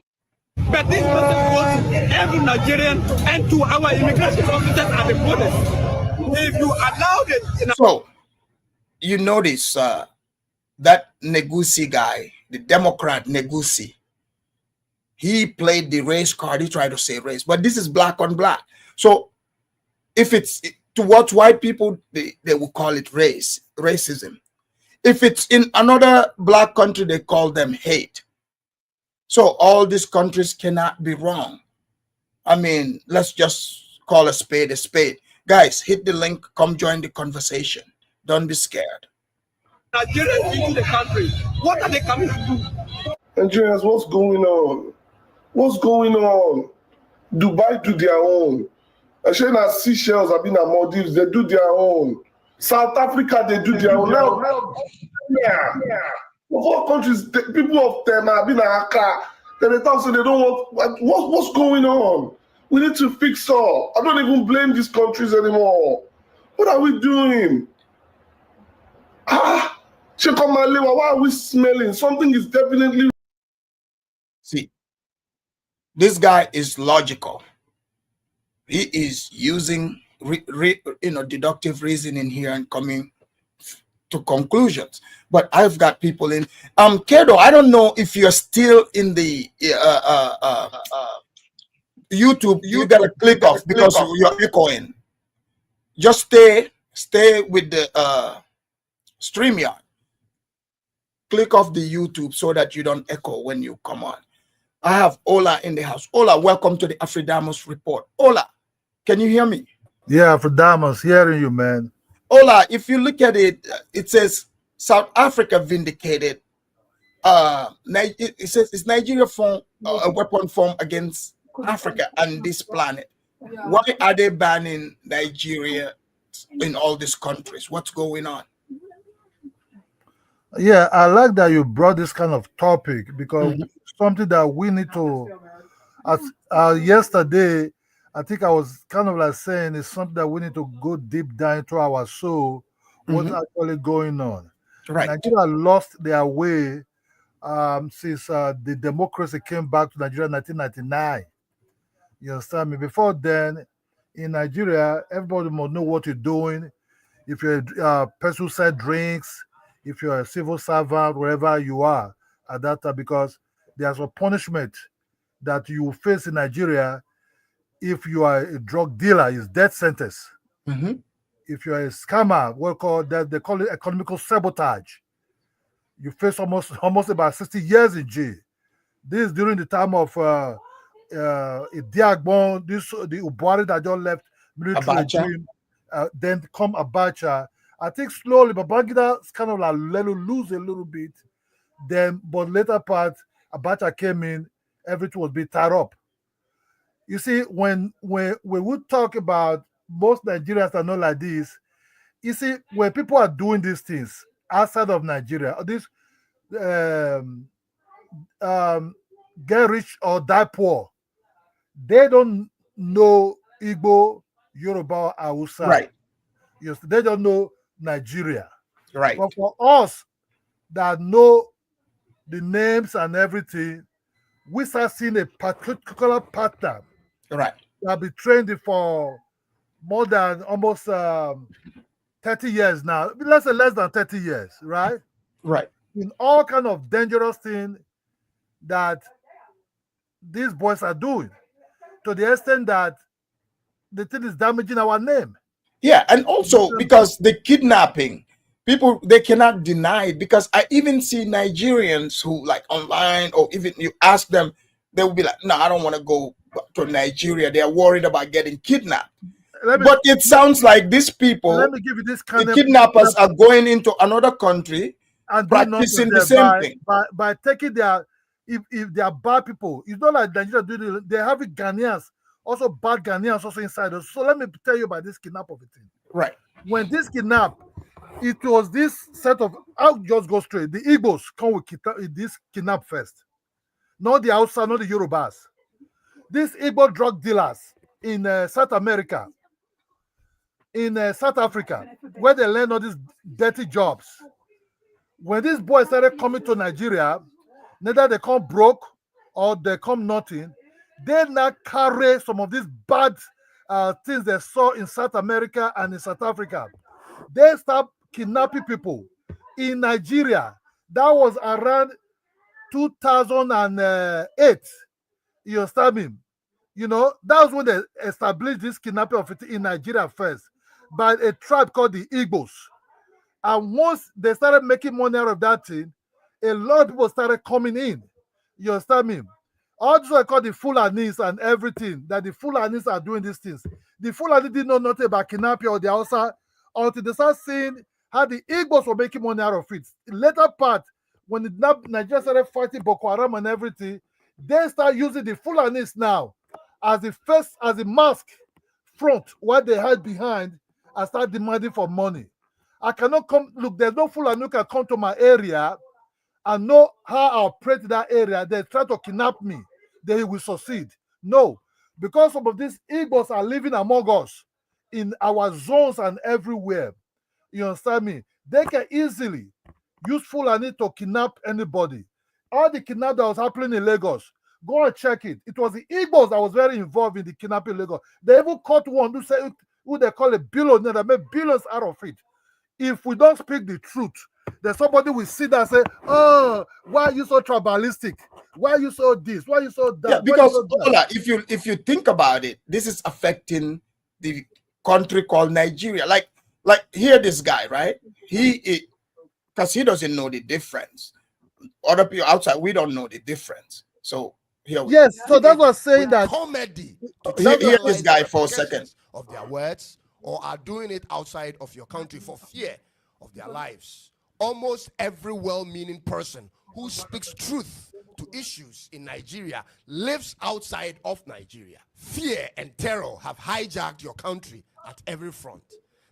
But this message goes to every Nigerian and to our immigration officers at the borders. If you allow it, so you notice that Negusi guy, the Democrat Negusi, he played the race card. He tried to say race, but this is black on black. So if it's towards white people, they will call it racism. If it's in another black country, they call them hate. So all these countries cannot be wrong. I mean, let's just call a spade a spade. Guys, hit the link, come join the conversation. Don't be scared. Nigerians into the country, what are they coming to do? Nigerians, what's going on? What's going on? Dubai do their own. Ashena Seychelles have been at Maldives, they do their own. South Africa, they do their own. Now, yeah. Of all countries, people of them have been at Accra. Then they talk, so they don't want. What's going on? We need to fix all. I don't even blame these countries anymore. What are we doing? Shekomalewa, why are we smelling? Something is definitely. See, this guy is logical. He is using deductive reasoning here and coming to conclusions. But I've got people in Kedo. I don't know if you're still in the YouTube. You gotta click off because you're echoing. Just stay with the StreamYard. Click off the YouTube so that you don't echo when you come on. I have Ola in the house. Ola, welcome to the Afridamus Report. Ola, can you hear me? Yeah, Afridamus, hearing you, man. Ola, if you look at it, it says South Africa vindicated. It says it's Nigeria form a weapon form against Africa and this planet. Why are they banning Nigeria in all these countries? What's going on? Yeah, I like that you brought this kind of topic because something that we need to. As yesterday, I think I was kind of like saying it's something that we need to go deep down into our soul. What's actually going on? Right. Nigeria lost their way since the democracy came back to Nigeria in 1999. You understand me? Before then, in Nigeria, everybody must know what you're doing. If you're a person who sells drinks, if you're a civil servant, wherever you are at that time, because there's a punishment that you face in Nigeria if you are a drug dealer, is death sentence. If you're a scammer, they call it economical sabotage. You face almost about 60 years in jail. This is during the time of Idiagbon, the Ubwari that just left military regime, then come Abacha. I think slowly, but Babangida kind of like let it lose a little bit. Then, but later part, Abacha came in, everything was being tied up. You see, when we would talk about most Nigerians are not like this, you see, when people are doing these things outside of Nigeria, this get rich or die poor, they don't know Igbo, Yoruba, Hausa. Right. Yes, they don't know Nigeria. Right. But for us that know the names and everything, we start seeing a particular pattern. Right. That be trained for more than almost 30 years now. Let's say less than 30 years, right? Right. In all kind of dangerous things that these boys are doing, to the extent that the thing is damaging our name. Yeah, and also because the kidnapping, people, they cannot deny it, because I even see Nigerians who, like, online, or even you ask them, they will be like, no, I don't want to go to Nigeria. They are worried about getting kidnapped. But it sounds like these people, let me give you this kind the of kidnappers are going into another country and practicing the same thing. By taking their, if they are bad people, it's not like Nigeria doing it, they have Ghanaians, also bad Ghanaians also inside us. So let me tell you about this kidnap of a thing. Right. When this kidnap, it was this set of, I'll just go straight. The Igbos come with this kidnap first. Not the Hausa, not the Yorubas. These Igbo drug dealers in South America, in South Africa, where they learn all these dirty jobs. When these boys started coming to Nigeria, neither they come broke or they come nothing, they now carry some of these bad things they saw in South America and in South Africa. They start kidnapping people in Nigeria. That was around 2008. You understand me? You know, that was when they established this kidnapping of it in Nigeria first by a tribe called the Igbos. And once they started making money out of that thing, a lot of people started coming in. You understand me? All this I call the Fulanis and everything, that the Fulanis are doing these things. The Fulani didn't know nothing about kidnapping or the Hausa until they start seeing how the Igbos were making money out of it. The later part, when Nigeria started fighting Boko Haram and everything, they start using the Fulanis now as the mask front, what they hide behind, and start demanding for money. I cannot come, look, there's no Fulani who can come to my area and know how I operate that area. They try to kidnap me, they will succeed. No, because some of these Igbos are living among us in our zones and everywhere. You understand me? They can easily use Fulani to kidnap anybody. All the kidnapping that was happening in Lagos, go and check it. It was the Igbos that was very involved in the kidnapping in Lagos. They even caught one who they call a billionaire that made billions out of it. If we don't speak the truth, then somebody will sit there and say, oh, why are you so tribalistic? Why are you so this? Why are you so that? Yeah, because Ola, if you think about it, this is affecting the country called Nigeria. Like hear this guy, right? Because he doesn't know the difference. Other people outside, we don't know the difference. So Yes, so that's what I'm saying that comedy to Hear this trivialize guy the for a second. repercussions of their words, or are doing it outside of your country for fear of their lives. Almost every well-meaning person who speaks truth to issues in Nigeria lives outside of Nigeria. Fear and terror have hijacked your country at every front.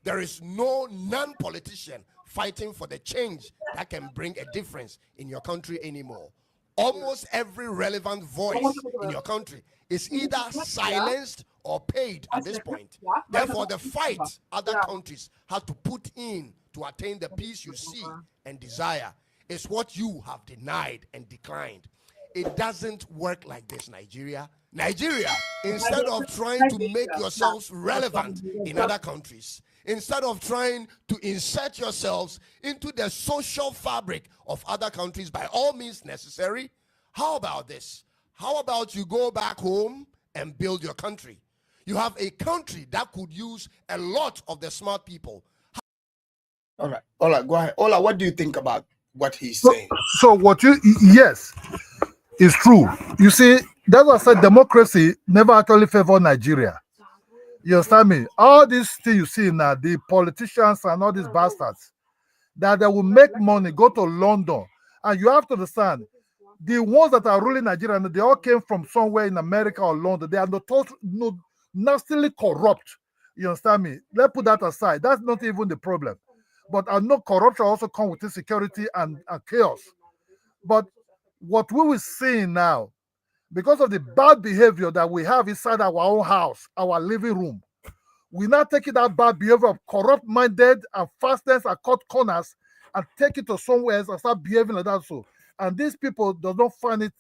There is no non-politician fighting for the change that can bring a difference in your country anymore. Almost every relevant voice in your country is either silenced or paid at this point. Therefore, the fight other countries have to put in to attain the peace you see and desire is what you have denied and declined. It doesn't work like this, Nigeria. Nigeria, instead of trying to make yourselves relevant in other countries, instead of trying to insert yourselves into the social fabric of other countries by all means necessary, how about this? How about you go back home and build your country? You have a country that could use a lot of the smart people. All right, go ahead. Ola, what do you think about what he's saying? So what you, yes, it's true. You see, that's what I said, democracy never actually favored Nigeria. You understand me? All these things you see now, the politicians and all these bastards, that they will make money, go to London. And you have to understand, the ones that are ruling Nigeria, they all came from somewhere in America or London. They are nastily corrupt. You understand me? Let's put that aside. That's not even the problem. But I know corruption also comes with insecurity and chaos. But what we will see now, because of the bad behavior that we have inside our own house, our living room, we now take that bad behavior of corrupt-minded and fastness and cut corners and take it to somewhere else and start behaving like that. So, and these people do not find it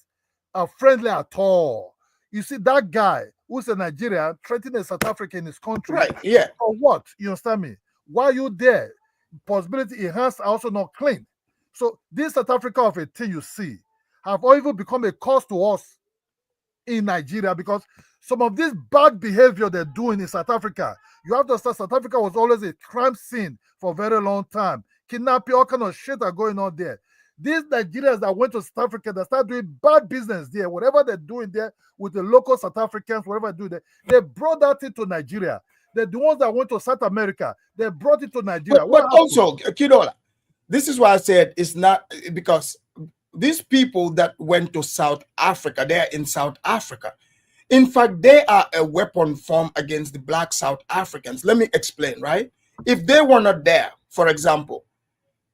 friendly at all. You see, that guy who's a Nigerian threatening a South Africa in his country. Right, yeah. For what? You understand me? Why are you there? Possibility enhanced are also not clean. So this South Africa of a thing you see have even become a cost to us in Nigeria, because some of this bad behavior they're doing in South Africa, you have to understand, South Africa was always a crime scene for a very long time. Kidnapping, all kind of shit are going on there. These Nigerians that went to South Africa, that start doing bad business there, whatever they're doing there with the local South Africans, whatever they do there, they brought that into Nigeria. They're the ones that went to South America. They brought it to Nigeria. But also, Kidola, this is why I said it's not, because these people that went to South Africa, they're in South Africa. In fact, they are a weapon formed against the black South Africans. Let me explain, right? If they were not there, for example,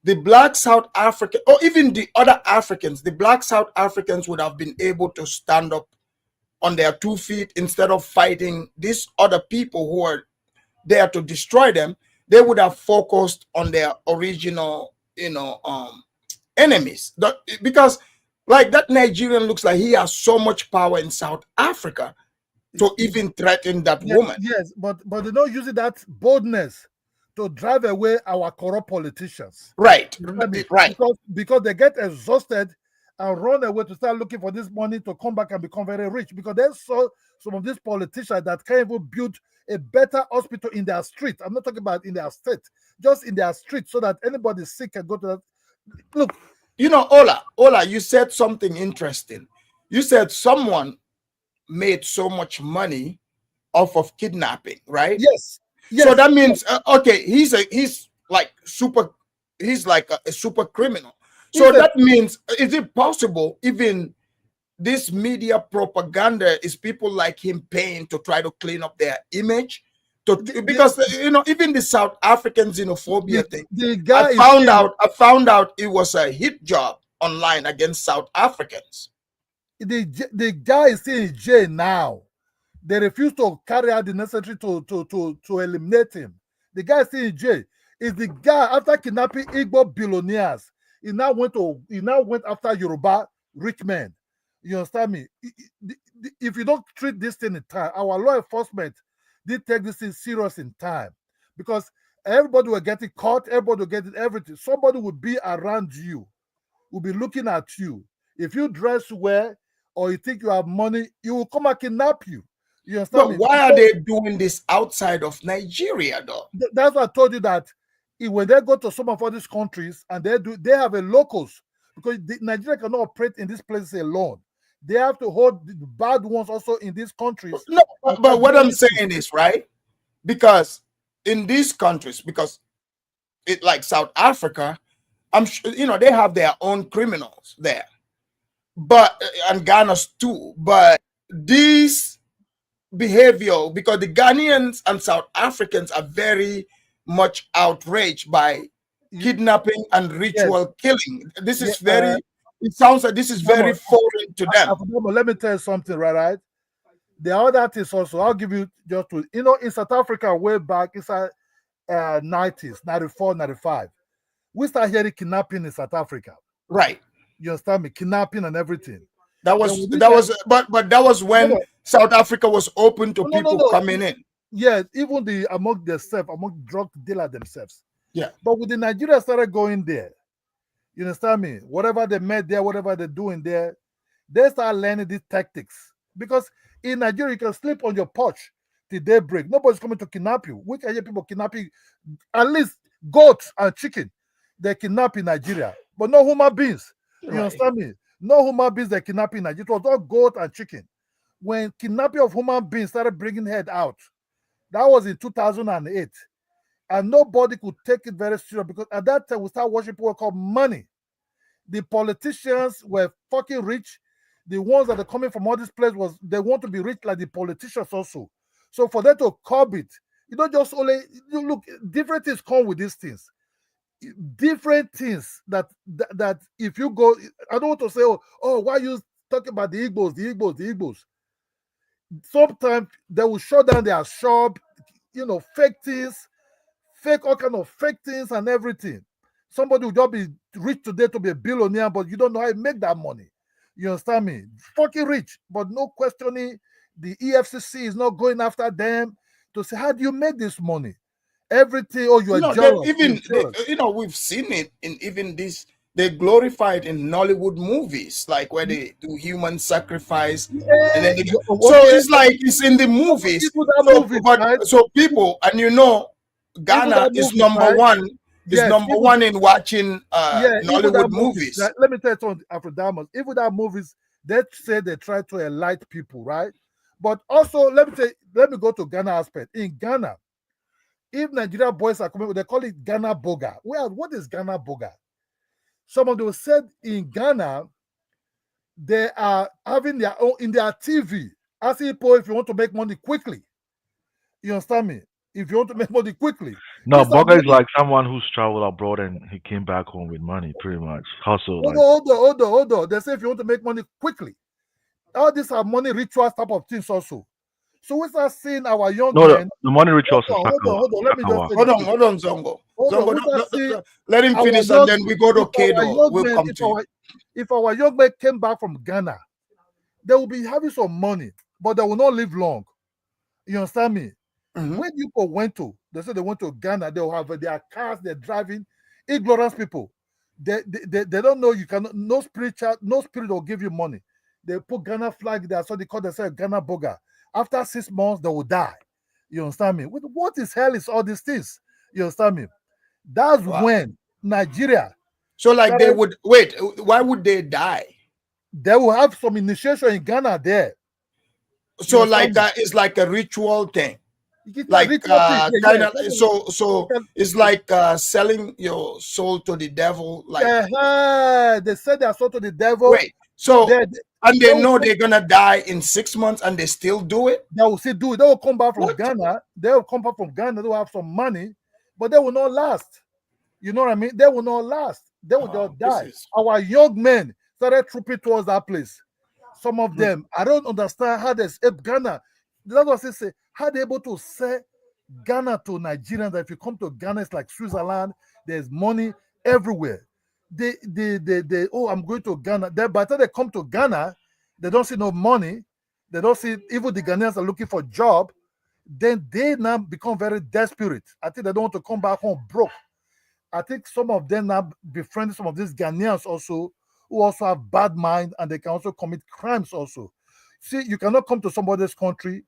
the black South African, or even the other Africans, the black South Africans would have been able to stand up on their 2 feet instead of fighting these other people who are there to destroy them. They would have focused on their original, enemies. Because like that Nigerian looks like he has so much power in South Africa to even threaten that woman. Yes, but they're not using that boldness to drive away our corrupt politicians. Right, right. Because they get exhausted and run away to start looking for this money to come back and become very rich, because they saw some of these politicians that can't even build a better hospital in their street. I'm not talking about in their state, just in their street, so that anybody sick can go to that. Look, Ola, you said something interesting. You said someone made so much money off of kidnapping, right? Yes. So that means okay, he's like a super criminal. So that means, is it possible even this media propaganda is people like him paying to try to clean up their image? Because even the South African xenophobia thing, I found out it was a hit job online against South Africans. The guy is still in jail now. They refuse to carry out the necessary to eliminate him. The guy is still in jail. Is the guy, after kidnapping Igbo billionaires, he now went after Yoruba rich men. You understand me? If you don't treat this thing in time, our law enforcement did take this thing serious in time, because everybody will get it caught, everybody will get it, everything. Somebody will be around you, will be looking at you. If you dress well or you think you have money, he will come and kidnap you. You understand me? Why are they doing this outside of Nigeria, though? That's why I told you that when they go to some of all these countries and they have a locals, because Nigeria cannot operate in these places alone. They have to hold the bad ones also in these countries. No, but what I'm saying is, right, because in these countries, because it like South Africa, I'm sure, you know, they have their own criminals there, but and Ghana's too. But these behavior, because the Ghanaians and South Africans are very much outraged by kidnapping and ritual killing. This is very, it sounds like this is very foreign to them. Let me tell you something, right? The other thing is also, I'll give you just to, you know, in South Africa, way back, it's 90s, 94, 95. We started hearing kidnapping in South Africa. Right. You understand me? Kidnapping and everything. But that was when South Africa was open to people coming in. Yeah, even among themselves, among drug dealers themselves. Yeah. But with the Nigerians started going there, you understand me? Whatever they met there, whatever they're doing there, they start learning these tactics. Because in Nigeria, you can sleep on your porch till daybreak. Nobody's coming to kidnap you. Which are people kidnapping? At least goats and chicken, they kidnap in Nigeria, but no human beings. You understand me? No human beings they kidnap in Nigeria. It was all goat and chicken. When kidnapping of human beings started bringing head out, that was in 2008. And nobody could take it very serious because at that time we started watching people called money. The politicians were fucking rich. The ones that are coming from all this place they want to be rich like the politicians also. So for them to curb it, you don't just only look, different things come with these things. Different things that if you go, I don't want to say, oh, why you talking about the Igbos? Sometimes they will shut down their shop, you know, fake things, fake all kind of fake things and everything. Somebody will just be rich today to be a billionaire, but you don't know how to make that money. You understand me? Fucking rich, but no questioning. The EFCC is not going after them to say, how do you make this money? Everything, you are jealous. You know, we've seen it in even this. They glorify it in Nollywood movies, like where they do human sacrifice, and then so it's like it's in the movies. So people, and you know, Ghana is number one. Is number one in watching Nollywood movies. Let me tell you something, Afro-Diamonds. Even that movies, they say they try to enlighten people, right? But also, let me go to Ghana aspect. In Ghana, if Nigeria boys are coming, they call it Ghana Boga. Well, what is Ghana Boga? Some of them said in Ghana, they are having their own in their TV. Asking people if you want to make money quickly. You understand me? If you want to make money quickly. No, Boga is like someone who's traveled abroad and he came back home with money, pretty much. Hustle. Hold on. They say if you want to make money quickly. All these are money rituals type of things also. So we start seeing our young men. The money rituals is hold on. Let me just say hold on, Zongo. Let him finish and then we go to Kedo. We'll come to you. If our young men came back from Ghana, they will be having some money, but they will not live long. You understand me? When people went to, they said they went to Ghana, they will have their cars, they're driving, ignorant people. They don't know you cannot, no spirit will give you money. They put Ghana flag there, so they call themselves Ghana Boga. After 6 months, they will die. You understand me? What is hell is all these things? You understand me? That's when Nigeria. So like they would wait, why would they die? They will have some initiation in Ghana there. So like that is like a ritual thing. Like so it's like selling your soul to the devil. Like they sell their soul to the devil. Wait, so they know they're gonna die in 6 months and they still do it. They will still do it. They will come back from Ghana. They will come back from Ghana. They will have some money, but they will not last. You know what I mean? They will not last. They will just die. Our young men started trooping towards that place. Some of them, I don't understand how they escape Ghana. That's what I say. How they able to sell Ghana to Nigerians? That if you come to Ghana, it's like Switzerland. There's money everywhere. I'm going to Ghana. By the time they come to Ghana, they don't see no money. They don't see, even the Ghanaians are looking for a job. Then they now become very desperate. I think they don't want to come back home broke. I think some of them now befriend some of these Ghanaians also, who also have bad mind and they can also commit crimes also. See, you cannot come to somebody's country,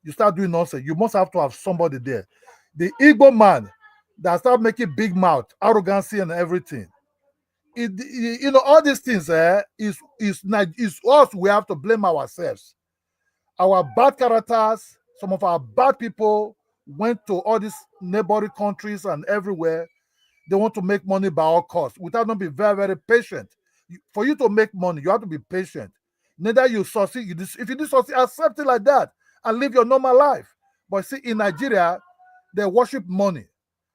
you start doing nonsense. You must have to have somebody there. The Igbo man that start making big mouth, arrogancy and everything. you know, all these things is us. We have to blame ourselves. Our bad characters, some of our bad people went to all these neighboring countries and everywhere. They want to make money by all costs without not being very, very patient. For you to make money, you have to be patient. Neither you succeed. If you do succeed, accept it like that and live your normal life. But see, in Nigeria, they worship money,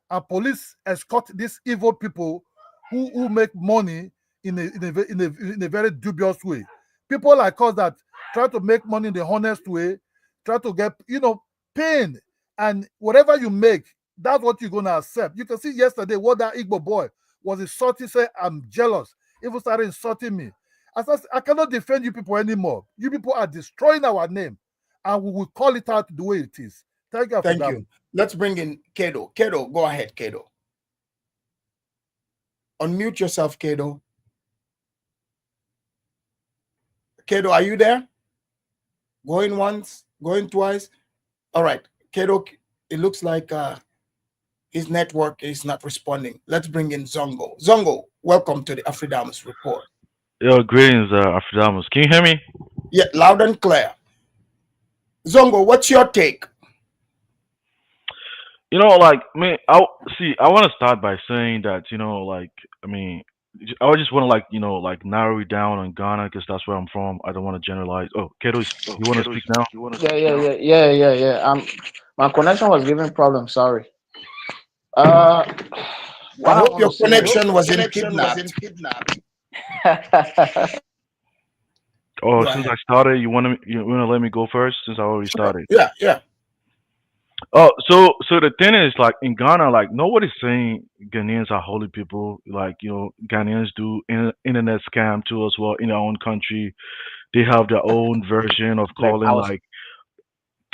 and police escort these evil people who make money in a very dubious way. People like us that try to make money in the honest way, try to get, you know, pain, and whatever you make, that's what you're gonna accept. You can see yesterday what that Igbo boy was insulting, say, I'm jealous. Even started insulting me. I cannot defend you people anymore. You people are destroying our name, and we will call it out the way it is. Thank you for Thank that. you. Let's bring in Kedo. Kedo, go ahead, Kedo. Unmute yourself, Kedo. Kedo, are you there? Going once, going twice. All right, Kedo, it looks like his network is not responding. Let's bring in Zongo. Zongo, welcome to the Afridamus Report. Yo, greetings, Afridamus. Can you hear me? Yeah, loud and clear. Zongo, what's your take? You know, like, me, I want to start by saying that, you know, like, I mean, I just want to, like, you know, like, narrow it down on Ghana because that's where I'm from. I don't want to generalize. Oh, Keto, you want to speak now? Yeah. My connection was giving problems. Sorry. What I I hope want your to say connection wasn't kidnapped. Oh, Go since ahead. I started, you want to let me go first since I already started? Yeah. Oh, so the thing is, like, in Ghana, like, nobody's saying Ghanaians are holy people. Like, you know, Ghanaians do internet scam too as well in their own country. They have their own version of like I calling, was. like,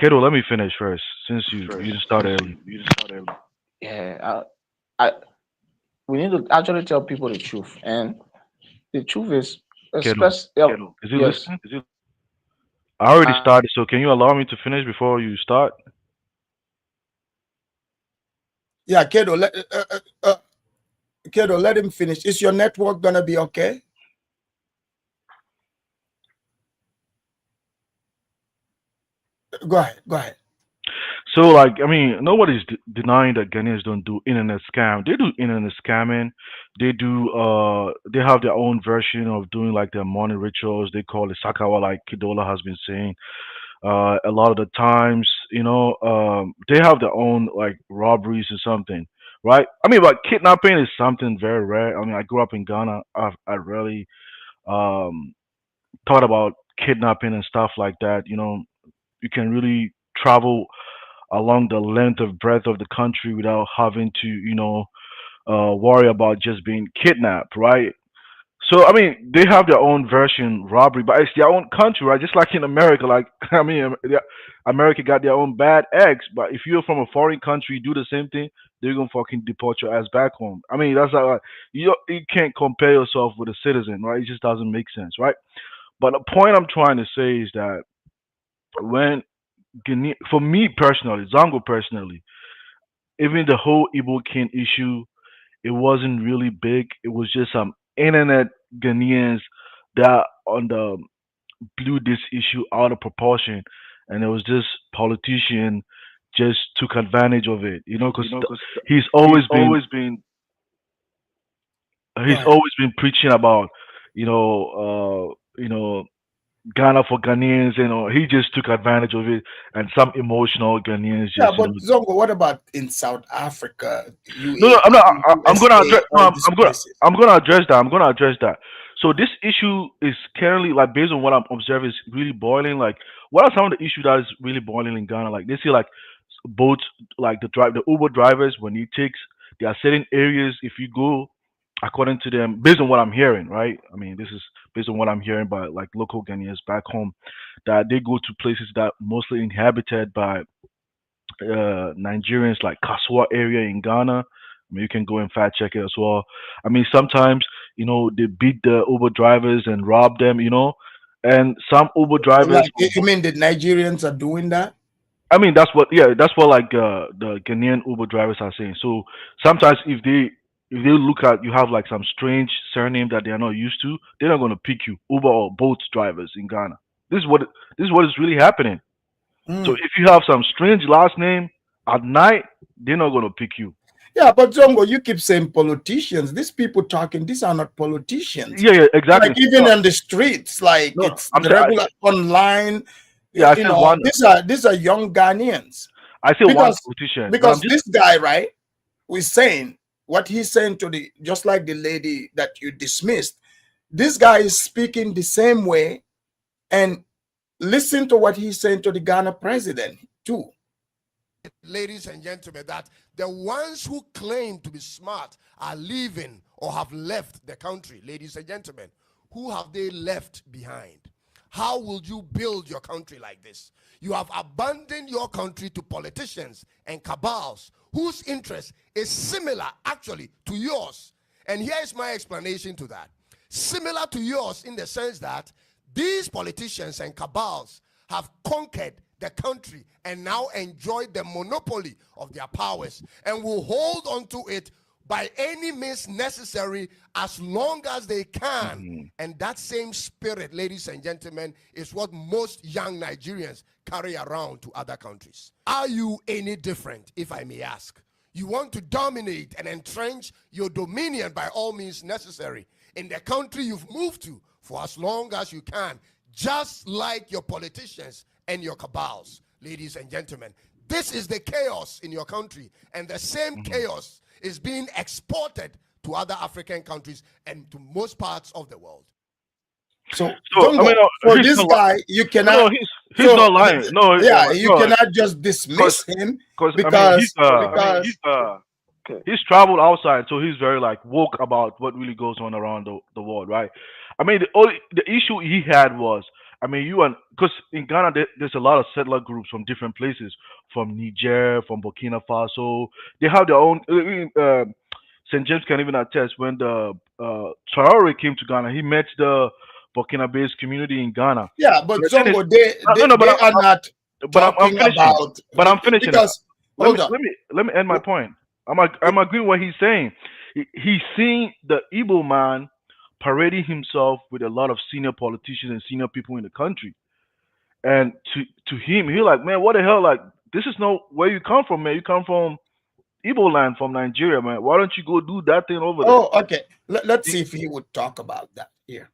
Keto, let me finish first since you just started early. Yeah. I we need to actually tell people the truth, and the truth is, Keto, especially is he yes. listening? I already started, so can you allow me to finish before you start? Yeah, Kedo, Kedo, let him finish. Is your network gonna be okay? Go ahead. So, like, I mean, nobody's denying that Ghanaians don't do internet scam. They do internet scamming. They do. They have their own version of doing like their morning rituals. They call it Sakawa, like Kidola has been saying. A lot of the times, you know, they have their own like robberies or something, right? I mean, but kidnapping is something very rare. I mean, I grew up in Ghana. I rarely um thought about kidnapping and stuff like that. You know, you can really travel along the length of breadth of the country without having to, you know, worry about just being kidnapped, right? So I mean, they have their own version robbery, but it's their own country, right? Just like in America, like I mean, America got their own bad eggs, but if you're from a foreign country, you do the same thing, they're gonna fucking deport your ass back home. I mean, that's like you can't compare yourself with a citizen, right? It just doesn't make sense, right? But the point I'm trying to say is that when for me personally, Zango personally, even the whole Igbo King issue, it wasn't really big. It was just some internet Ghanaians that on the blew this issue out of proportion, and it was just politician just took advantage of it. You know, because he's He's always been always been Go he's ahead. always been preaching about you know Ghana for Ghanaians. You know, he just took advantage of it, and some emotional Ghanaians Yeah, just but Zongo, what about in South Africa, No, I'm not. UAE, I'm gonna address. USA, No, all these places? I'm gonna address that. I'm gonna address that. So this issue is currently, like, based on what I'm observing, is really boiling. Like, what are some of the issues that is really boiling in Ghana? Like, they see like boats, like the Uber drivers when it takes. There are certain areas if you go, according to them, based on what I'm hearing, right? I mean, this is based on what I'm hearing by like local Ghanaians back home, that they go to places that mostly inhabited by Nigerians, like Kaswa area in Ghana. I mean, you can go and fact check it as well. I mean, sometimes, you know, they beat the Uber drivers and rob them, you know, and some Uber drivers. Like, you mean the Nigerians are doing that? I mean, that's what, yeah, that's what like the Ghanaian Uber drivers are saying. So sometimes if they if they look at you have like some strange surname that they are not used to, they're not going to pick you. Uber or Bolt drivers in Ghana. This is what is really happening. So if you have some strange last name at night, they're not going to pick you. Yeah, but Zongo, you keep saying politicians. These people talking, these are not politicians. Yeah, exactly. Like even on the streets, like it's the regular online. Yeah, I you said know, one. these are young Ghanaians. I say one politician. Because this guy, right, was saying what he's saying to the, just like the lady that you dismissed, this guy is speaking the same way, and listen to what he's saying to the Ghana president too. Ladies and gentlemen, that the ones who claim to be smart are leaving or have left the country. Ladies and gentlemen, who have they left behind? How will you build your country like this? You have abandoned your country to politicians and cabals whose interest is similar actually to yours. And here is my explanation to that. Similar to yours in the sense that these politicians and cabals have conquered the country and now enjoy the monopoly of their powers and will hold on to it by any means necessary as long as they can. And that same spirit, ladies and gentlemen, is what most young Nigerians carry around to other countries. Are you any different, if I may ask? You want to dominate and entrench your dominion by all means necessary in the country you've moved to for as long as you can, just like your politicians and your cabals. Ladies and gentlemen, this is the chaos in your country, and the same chaos is being exported to other African countries and to most parts of the world. So for this guy, you cannot. No, he's not lying. No, yeah, you cannot just dismiss him because he's traveled outside, so he's very like woke about what really goes on around the world, right? I mean, the issue he had was, I mean, because in Ghana there's a lot of settler groups from different places, from Niger, from Burkina Faso. They have their own. St. James can even attest when the Traore came to Ghana, he met the Burkina-based community in Ghana. Yeah, but Zongo, they are not talking about. But I'm finishing. Because hold on. Let me end my point. I'm agreeing with what he's saying. He's seeing the Igbo man parading himself with a lot of senior politicians and senior people in the country, and to him, he's like, man, what the hell? Like, this is not where you come from, man. You come from Igbo land, from Nigeria, man. Why don't you go do that thing over there? Oh, okay. Let's see if he would talk about that here.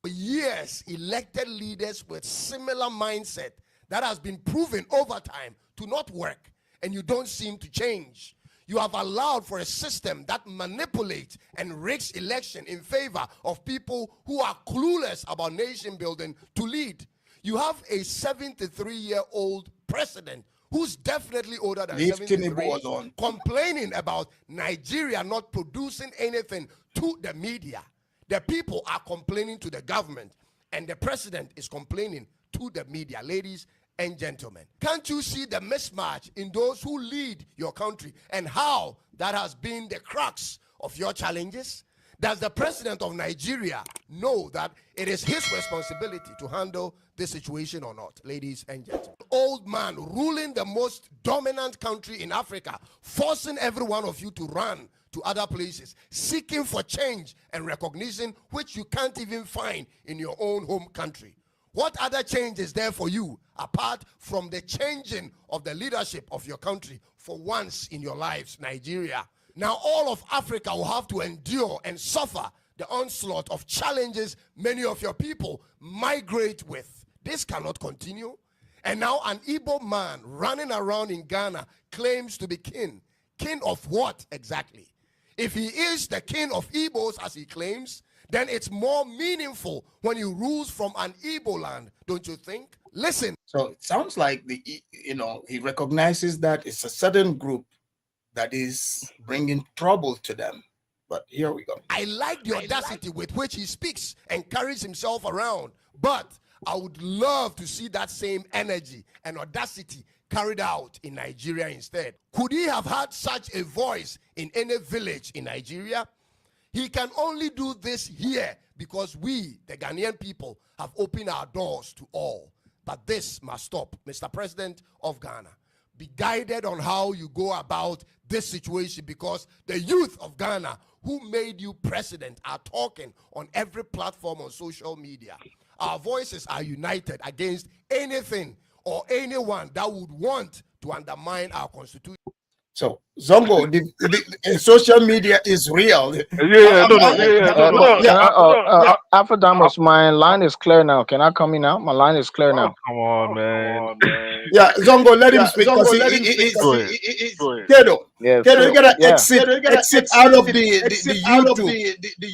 Yes, elected leaders with similar mindset that has been proven over time to not work, and you don't seem to change. You have allowed for a system that manipulates and rigs election in favor of people who are clueless about nation building to lead. You have a 73-year-old president who's definitely older than 73, complaining about Nigeria not producing anything to the media. The people are complaining to the government, and the president is complaining to the media. Ladies and gentlemen, can't you see the mismatch in those who lead your country and how that has been the crux of your challenges? Does the president of Nigeria know that it is his responsibility to handle this situation or not, ladies and gentlemen? Old man ruling the most dominant country in Africa, forcing every one of you to run to other places, seeking for change and recognition which you can't even find in your own home country. What other change is there for you apart from the changing of the leadership of your country for once in your lives, Nigeria? Now all of Africa will have to endure and suffer the onslaught of challenges many of your people migrate with. This cannot continue. And now an Igbo man running around in Ghana claims to be king. King of what exactly? If he is the king of Igbos as he claims, then it's more meaningful when he rules from an Igbo land, don't you think? Listen. So it sounds like he recognizes that it's a certain group that is bringing trouble to them. But here we go. I like the audacity with which he speaks and carries himself around, but I would love to see that same energy and audacity carried out in Nigeria instead. Could he have had such a voice in any village in Nigeria? He can only do this here because we, the Ghanaian people, have opened our doors to all. But this must stop. Mr. President of Ghana, be guided on how you go about this situation because the youth of Ghana who made you president are talking on every platform on social media. Our voices are united against anything or anyone that would want to undermine our constitution. So Zongo, the social media is real. Afrodamus, my line is clear now. Can I come in now? My line is clear now. Come on, man. Yeah, Zongo, let him speak because it's Kedo. Yeah, Kedo, you gotta exit out of the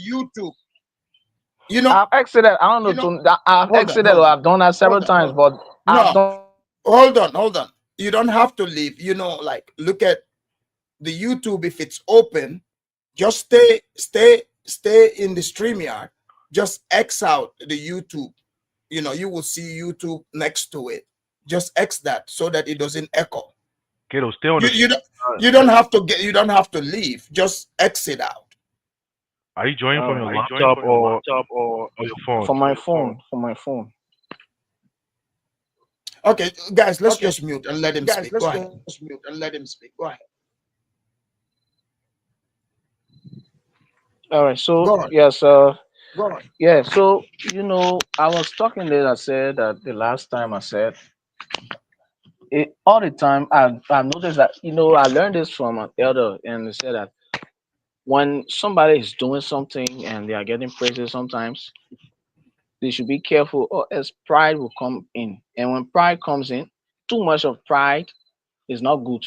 YouTube. You know, I've exited. I don't know. I've exited or I've done that several times, but I've done. Hold on. You don't have to leave. You know, like look at the YouTube. If it's open, just stay in the StreamYard. Just X out the YouTube. You know, you will see YouTube next to it. Just X that so that it doesn't echo. Kiddo, stay on You don't have to you don't have to leave. Just exit out. Are you joining from your laptop or your phone? From my phone. From my phone. Okay, guys, let's just mute and let him speak. Go ahead. Go ahead. All right. So yes. Yeah. So I was talking there. I said that the last time I said it all the time. I've noticed that I learned this from an elder, and they said that when somebody is doing something and they are getting praises, sometimes they should be careful, or else pride will come in. And when pride comes in, too much of pride is not good.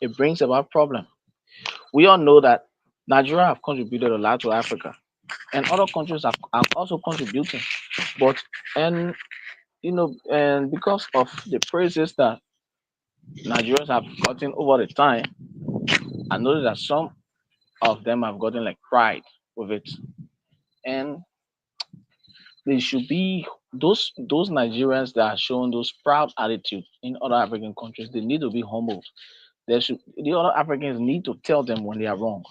It brings about problem. We all know that Nigeria have contributed a lot to Africa, and other countries are also contributing. But and because of the praises that Nigerians have gotten over the time, I noticed that some of them have gotten like pride with it, and they should be those Nigerians that are showing those proud attitude in other African countries. They need to be humbled. The other Africans need to tell them when they are wrong.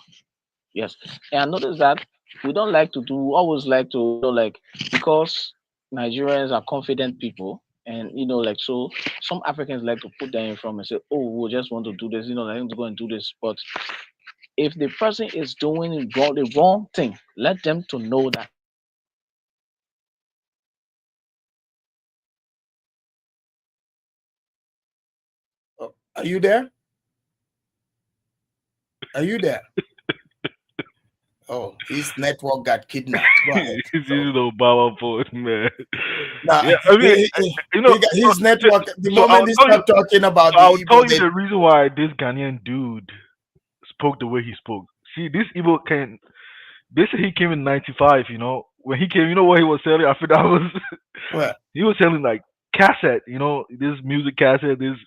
Yes, and I noticed that we don't like to always like to because Nigerians are confident people, and so some Africans like to put them in front and say, "Oh, we just want to do this," I need to go and do this. But if the person is doing the wrong thing, let them to know that. Are you there? Are you there? Oh, his network got kidnapped. Go ahead. He's using Obama phone, man. Nah, Yeah, I mean, his network. The so moment he start talking about the I'll tell Igbo, you the reason why this Ghanaian dude spoke the way he spoke. See, this Igbo he came in '95. When he came, what he was selling? I think that was What? he was selling like cassette. This music cassette. This,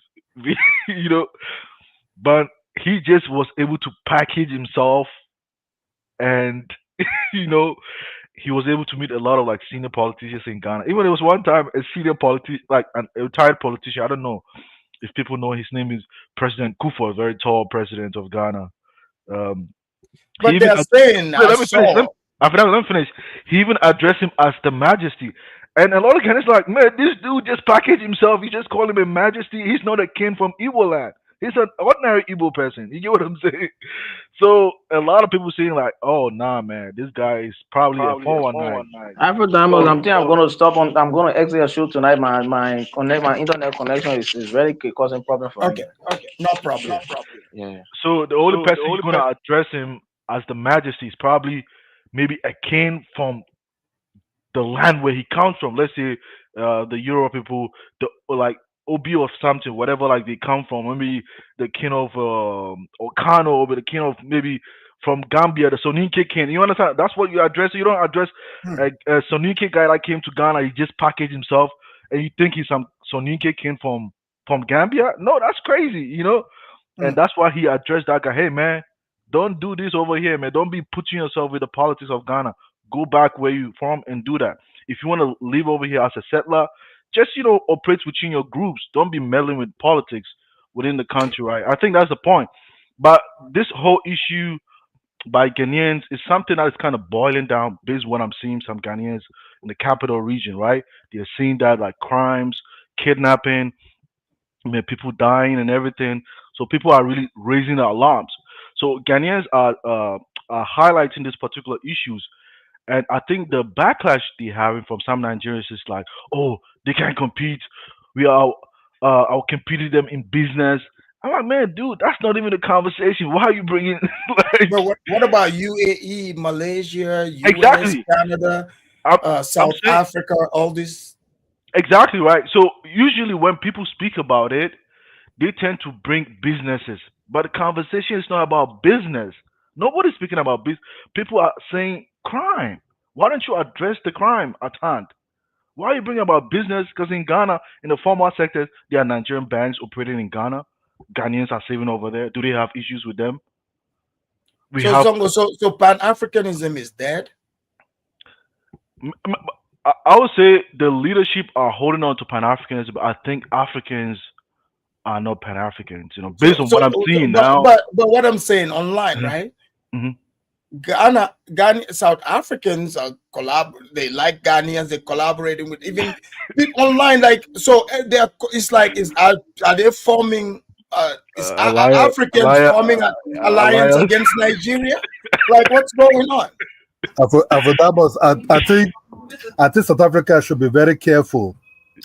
but he just was able to package himself, and he was able to meet a lot of like senior politicians in Ghana. Even there was one time a senior politician, like a retired politician. I don't know if people know his name is President Kufuor, a very tall president of Ghana. But they're saying, let me finish. He even addressed him as the Majesty. And a lot of Ghanaians like, man, this dude just packaged himself. You just call him a Majesty. He's not a king from Igbo land. He's an ordinary Igbo person. You get what I'm saying? So a lot of people saying like, oh nah, man, this guy is probably a 419. Afrodamus, I'm going to stop on. I'm going to exit a show tonight. My internet connection is very causing problem for me. Okay, no problem. Yeah. So the only person who's going to address him as the Majesty is probably maybe a king from the land where he comes from. Let's say the Euro people, like Obi or something, whatever, like they come from. Maybe the king of Okano, or the king of maybe from Gambia, the Soninke king. You understand? That's what you address. You don't address a Soninke guy that came to Ghana. He just packaged himself, and you think he's some Soninke king from Gambia? No, that's crazy. And that's why he addressed that guy. Hey, man, don't do this over here, man. Don't be putting yourself with the politics of Ghana. Go back where you from and do that. If you want to live over here as a settler, just operate within your groups. Don't be meddling with politics within the country, right? I think that's the point. But this whole issue by Ghanaians is something that is kind of boiling down based on what I'm seeing some Ghanaians in the capital region, right? They're seeing that like crimes, kidnapping, people dying and everything. So people are really raising the alarms. So Ghanaians are highlighting these particular issues, and I think the backlash they're having from some Nigerians is like, oh, they can't compete. We are I'll compete with them in business. I'm like, man, dude, that's not even a conversation. Why are you bringing like But what about UAE, Malaysia, US, exactly? Canada, I'm South saying Africa, all this? exactly right. So usually when people speak about it, they tend to bring businesses, but the conversation is not about business. Nobody's speaking about business. People are saying crime. Why don't you address the crime at hand? Why are you bringing about business? Because in Ghana, in the formal sectors, there are Nigerian banks operating in Ghana. Ghanaians are saving over there. Do they have issues with them? We So have. so Pan-Africanism is dead. I would say the leadership are holding on to Pan Africanism, but I think Africans are not Pan Africans. You know, based on what I'm seeing now. But what I'm saying online, right? Mhm. Ghana, South Africans are they like Ghanaians, they're collaborating with even people online. Like, so they're, it's like, are they forming, Africans forming an alliance Alliance. against Nigeria? Like, what's going on? Afrodamos, I think South Africa should be very careful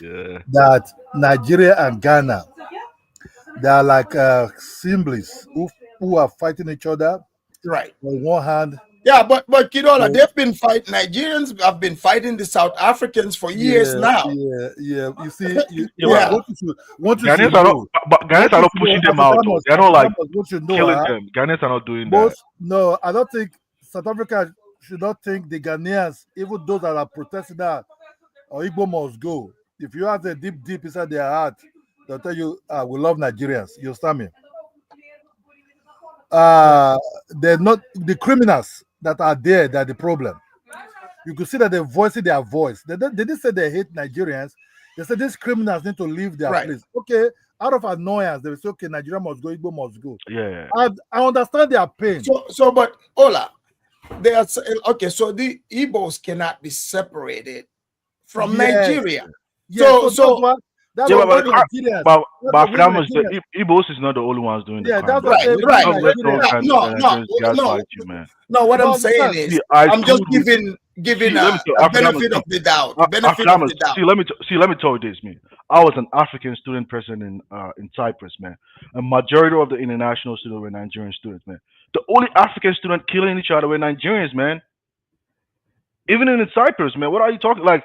Yeah. that Nigeria and Ghana, they are like siblings who are fighting each other. Right. On one hand. Yeah, but Kidola, they've been fighting. Nigerians have been fighting the South Africans for years now. Yeah. You see, Ghanaians are not, but Ghanaians are not pushing them out. Though. They're not like killing them. Ghanaians are not doing that. No, I don't think South Africa should not think the Ghanaians, even those that are protesting that, or Igbo must go. If you have the deep inside their heart, they'll tell you, we love Nigerians. You understand me? They're not the criminals that are there. They're the problem. You could see that they're voicing their voice. They didn't say they hate Nigerians. They said these criminals need to leave their place. Okay, out of annoyance, they will say, okay, Nigeria must go, Igbo must go. Yeah. I understand their pain. So, but Ola, they are okay. So the Igbos cannot be separated from Nigeria. That's what But the Igbos is not the only ones doing the crime. No, what I'm saying is, I'm just giving a benefit of the doubt. Let me tell you this, man. I was an African student person in Cyprus, man. A majority of the international students were Nigerian students, man. The only African student killing each other were Nigerians, man. Even in Cyprus, man. What are you talking like?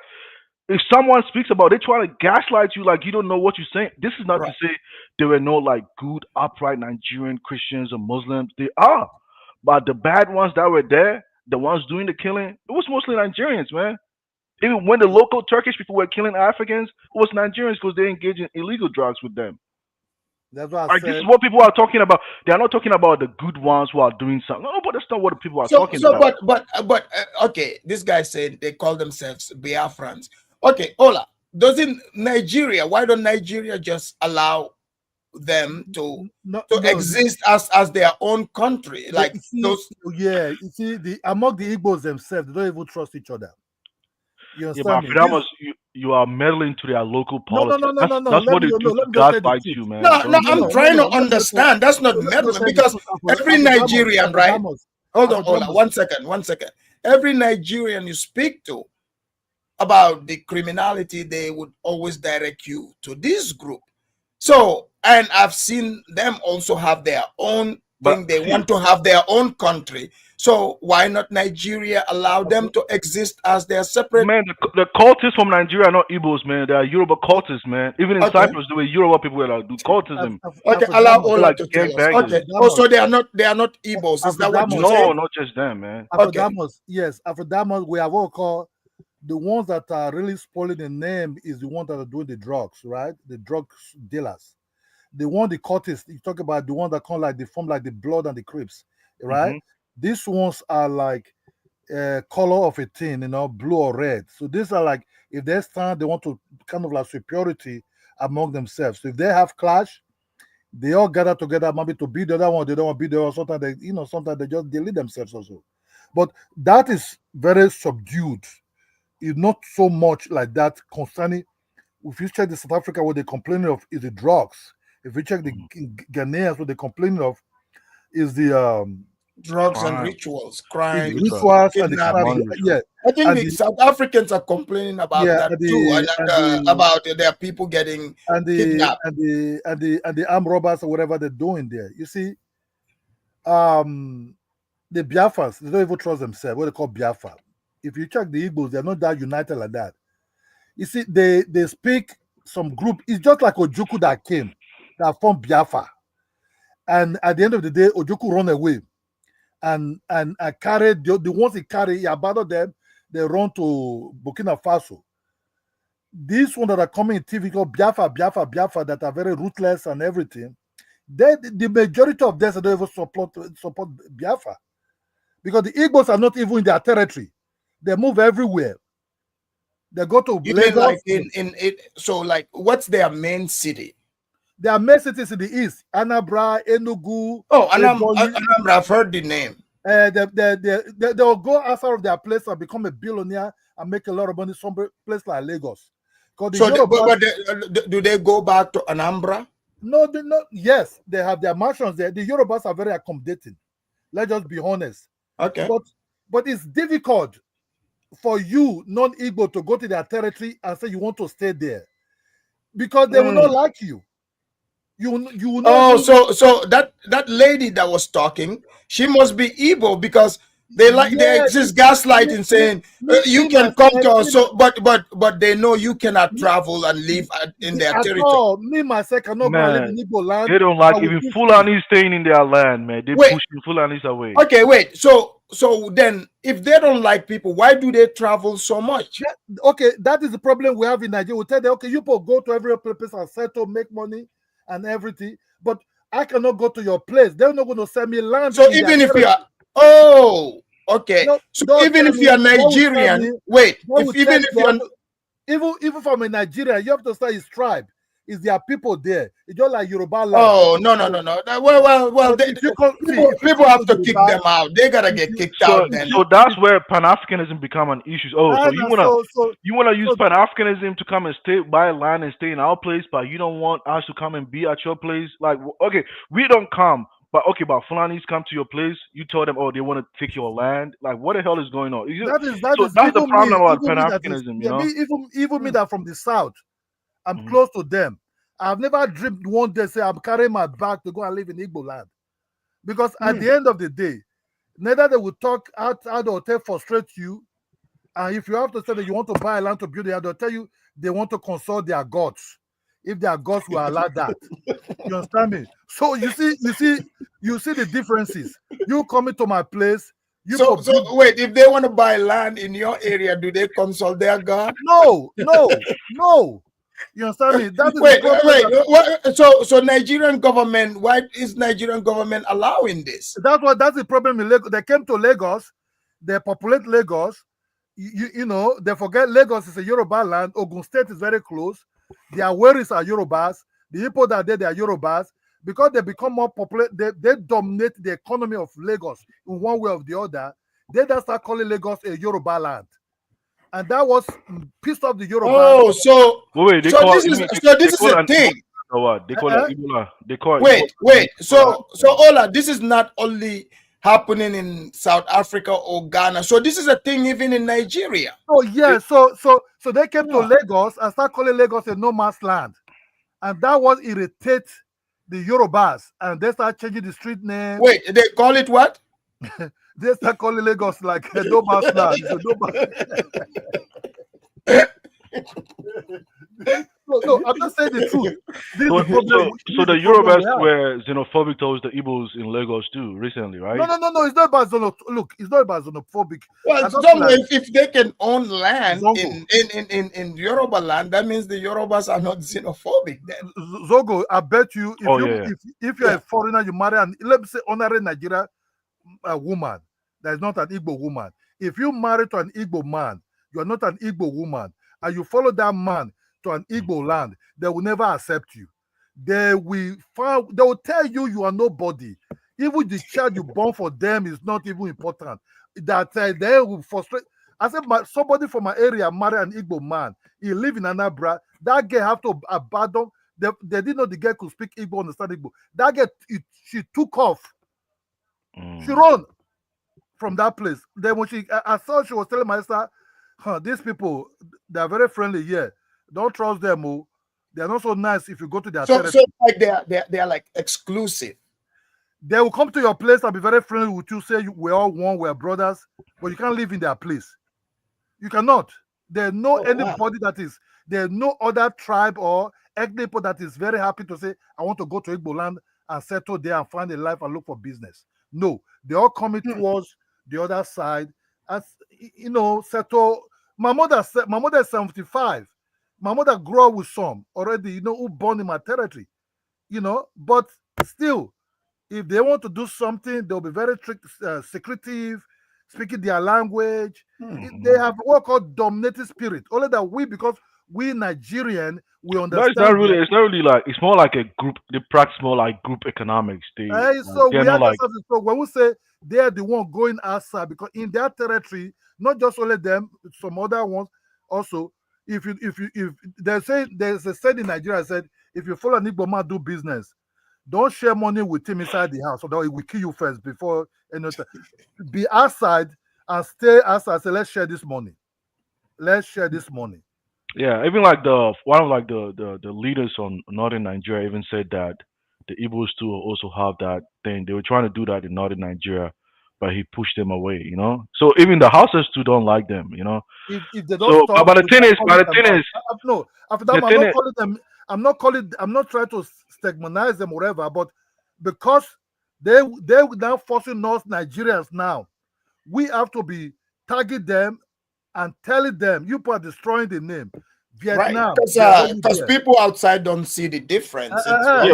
If someone speaks about it, they try to gaslight you like you don't know what you're saying. This is not to say there were no like good, upright Nigerian Christians or Muslims. They are. But the bad ones that were there, the ones doing the killing, it was mostly Nigerians, man. Even when the local Turkish people were killing Africans, it was Nigerians because they engaged in illegal drugs with them. That's what I like said. this is what people are talking about. They are not talking about the good ones who are doing something. No, but that's not what the people are talking about. But okay, this guy said they call themselves Biafrans. Okay, Ola, doesn't Nigeria? Why don't Nigeria just allow them to exist as their own country? Like you see, among the Igbos themselves, they don't even trust each other. You understand me? You are meddling to their local politics. No. That's what they do to gaslight you, man. No, I'm trying to understand. That's not meddling because every Nigerian, right? Hold on, Ola, one second. Every Nigerian you speak to about the criminality, they would always direct you to this group. So, and I've seen them also have their own thing. They want to have their own country. So why not Nigeria allow them to exist as their separate? Man, the cultists from Nigeria are not Igbos, man. They are Yoruba cultists, man. Even in Cyprus, the way Yoruba people that do cultism. Okay, allow Ola to tell us. Okay, also they are not Igbos. Is that what you say? No, not just them, man. Afrodamos, yes, Afrodamos. We have what called the ones that are really spoiling the name is the ones that are doing the drugs, right? The drug dealers. The one, the cultists, you talk about the one that come like they form like the blood and the Crips, right? These ones are like color of a tin, blue or red. So these are like, if they stand, they want to kind of like superiority among themselves. So if they have clash, they all gather together maybe to beat the other one. They don't want to beat the other. Sometimes they, sometimes they just delete themselves also. But that is very subdued. It's not so much like that concerning. If you check the South Africa, what they're complaining of is the drugs. If you check the Ghanaians, what they're complaining of is the drugs and Crime. rituals, is crime, rituals and the kidnapping. yeah, I think and the the South Africans are complaining about yeah, that and too, the and the about their people getting and the kidnapped. and the and the and the armed robbers or whatever they're doing there. You see, um, the Biafras, they don't even trust themselves. What they call Biafra. If you check the Igbos, they're not that united like that. You see, they speak some group. It's just like Ojuku that came, that formed Biafra, and at the end of the day, Ojuku run away, and carried the ones he carried, he abandoned them. They run to Burkina Faso. These ones that are coming in TV called Biafra, that are very ruthless and everything. The majority of them don't even support Biafra because the Igbos are not even in their territory. They move everywhere. They go to You mean Lagos. like in it? So like, what's their main city? Their main cities in the east: Anambra, Enugu. Oh, Anambra. I've heard the name. They'll go outside of their place and become a billionaire and make a lot of money some place like Lagos. So, do they go back to Anambra? No, they not. Yes, they have their mansions there. The Yorubas are very accommodating. Let's just be honest. Okay. But it's difficult for you, non-Igbo, to go to their territory and say you want to stay there because they will not like you. You will not. Oh, so that lady that was talking, she must be Igbo because they exist gaslighting, saying you can come to us. So, but they know you cannot travel and live in their territory. All. Me myself cannot go and live in Igbo land. They don't like even Fulani staying in their land, man. They pushing Fulanis away. Okay, wait. So then, if they don't like people, why do they travel so much? Okay, that is the problem we have in Nigeria. We tell them, okay, you go to every place and settle, make money and everything, but I cannot go to your place. They're not going to send me land. So even if you are, okay. No, so even if you are Nigerian, even from a Nigerian, you have to say his tribe. Is there people there? It's just like Yoruba land. Oh, no. Well, people have to kick them out. They gotta get kicked out then. So that's where Pan-Africanism become an issue. Oh, so you wanna use Pan-Africanism to come and buy land and stay in our place, but you don't want us to come and be at your place? Like, okay, we don't come, but Fulanis come to your place. You tell them, oh, they want to take your land. Like, what the hell is going on? That's the problem about Pan-Africanism. You know, even me that from the south. I'm close to them. I've never dreamed one day say I'm carrying my bag to go and live in Igbo land. Because at the end of the day, neither they will talk out the hotel frustrate you. And if you have to say that you want to buy land to build it, they'll tell you they want to consult their gods. If their gods will allow that. You understand me? So you see the differences. You coming to my place. So wait, if they want to buy land in your area, do they consult their god? No. You understand me? That is wait. So Nigerian government, why is Nigerian government allowing this? That's the problem in Lagos. They came to Lagos, they populate Lagos. You know, they forget Lagos is a Yoruba land. Ogun State is very close. Their worries are Yorubas. The people that they are Yorubas. Because they become more popular, they dominate the economy of Lagos in one way or the other. They just start calling Lagos a Yoruba land. And that was pissed off the Yoruba. Oh, so wait, this is a thing. Or what? They call it Ebola. They call it. Wait. So Ola, this is not only happening in South Africa or Ghana. So this is a thing even in Nigeria. Oh yeah. So they came to Lagos and start calling Lagos a no man's land, and that was irritate the Yorubas, and they start changing the street name. Wait, they call it what? They start calling Lagos like a no man's land. No, I'm not saying the truth. So the Yorubas were xenophobic towards the Igbos in Lagos too recently, right? No. It's not about Look, it's not about xenophobic. Well, if they can own land in Yoruba land, that means the Yorubas are not xenophobic. Then. Zogo, I bet you, if you're a foreigner, you marry an, let me say, honorary Nigeria woman that is not an Igbo woman. If you marry to an Igbo man, you are not an Igbo woman, and you follow that man to an Igbo land, they will never accept you. They will tell you are nobody. Even the child you born for them is not even important. That they will frustrate. I said, somebody from my area marry an Igbo man. He live in Anambra. That girl have to abandon They didn't know the girl could speak Igbo, understand Igbo. That girl, she took off. She ran from that place. Then when I saw she was telling my sister, these people, they are very friendly here. Don't trust them. Oh. They are not so nice if you go to their territory. So like they are like exclusive. They will come to your place and be very friendly with you, say we're all one, we're brothers, but you can't live in their place. You cannot. There's no anybody there's no other tribe or ethnic people that is very happy to say, I want to go to Igbo land and settle there and find a life and look for business. No, they're all coming towards the other side as settle. My mother is 75. My mother grew up with some already, who born in my territory, but still, if they want to do something, they'll be very secretive, speaking their language. They have what called dominating spirit. Only that because we Nigerian, we understand. It's not really like, it's more like a group. They practice more like group economics. So when we say they are the one going outside, because in their territory, not just only them, some other ones also. If there's a saying in Nigeria said, if you follow an Igbo man do business, don't share money with him inside the house, or it will kill you first before anything. Be outside and stay outside. Say, let's share this money. Let's share this money. Yeah, even like one of like the leaders on northern Nigeria even said that the Igbos too also have that thing. They were trying to do that in northern Nigeria, but he pushed them away. So even the houses too don't like them. If they don't stop, but the thing is, no. After that, I'm not calling them. I'm not trying to stigmatize them or whatever, but because they now forcing us Nigerians now, we have to be tagging them and telling them you are destroying the name. Vietnam, right? Because people outside don't see the difference. But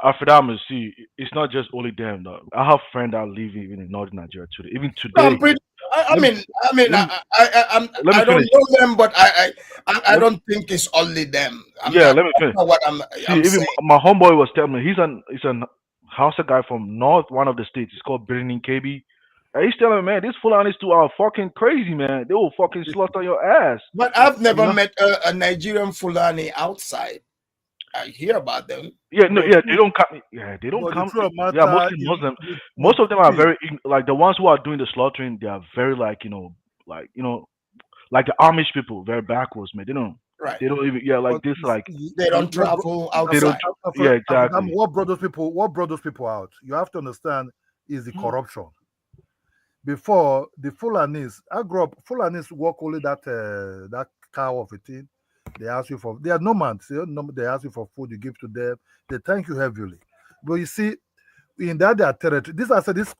Afridam, see, it's not just only them. Though. I have friends that live even in northern Nigeria today. Even today, I don't know them, but I don't think it's only them. Let me finish. What I'm even saying. My homeboy was telling me he's an Hausa guy from one of the states. It's called Birnin KB. And he's telling me, man, these Fulanis too are fucking crazy, man. They will fucking slaughter your ass. But I've never met a Nigerian Fulani outside. I hear about them. They don't come. Yeah, they don't come. Yeah, mostly Muslim. Most of them are very like the ones who are doing the slaughtering. They are very like the Amish people, very backwards, man. They don't. Right. They don't even. Yeah, like this. Like they don't travel outside. Yeah, exactly. What brought those people out? You have to understand is the corruption. Before the Fulanis, I grew up. Fulanis work only that cow of a thing. They ask you for. They are nomads. They ask you for food. You give to them. They thank you heavily. But you see, in their territory, this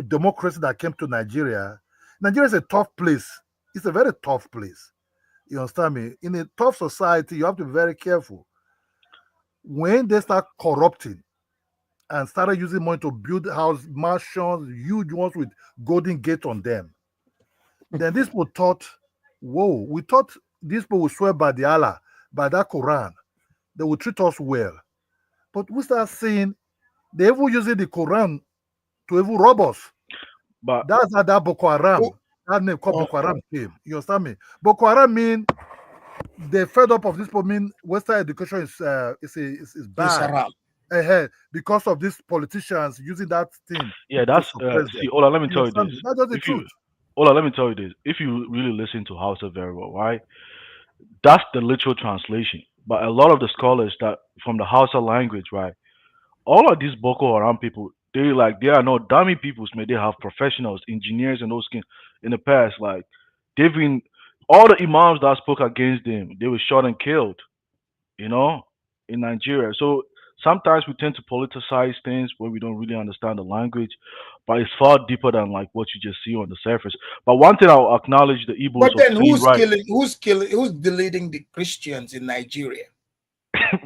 democracy that came to Nigeria. Nigeria is a tough place. It's a very tough place. You understand me? In a tough society, you have to be very careful. When they start corrupting and started using money to build house mansions, huge ones with golden gate on them, then these people thought, whoa, we thought these people would swear by the Allah, by that Quran. They would treat us well. But we start seeing they even using the Quran to even rob us. But that's how that Boko Haram, that name called Boko Haram came. You understand me? Boko Haram mean they fed up of this people mean Western education is bad. Because of these politicians using that thing. Yeah, that's see, Ola, let me tell you this. That's just the truth. Ola, let me tell you this. If you really listen to Hausa very well, right? That's the literal translation. But a lot of the scholars that from the Hausa language, right? All of these Boko Haram people, they are not dummy peoples, man. They have professionals, engineers, and those in the past. Like they've been all the imams that spoke against them, they were shot and killed, in Nigeria. So sometimes we tend to politicize things where we don't really understand the language, but it's far deeper than like what you just see on the surface. But one thing I'll acknowledge the Igbos. But then who's deleting the Christians in Nigeria?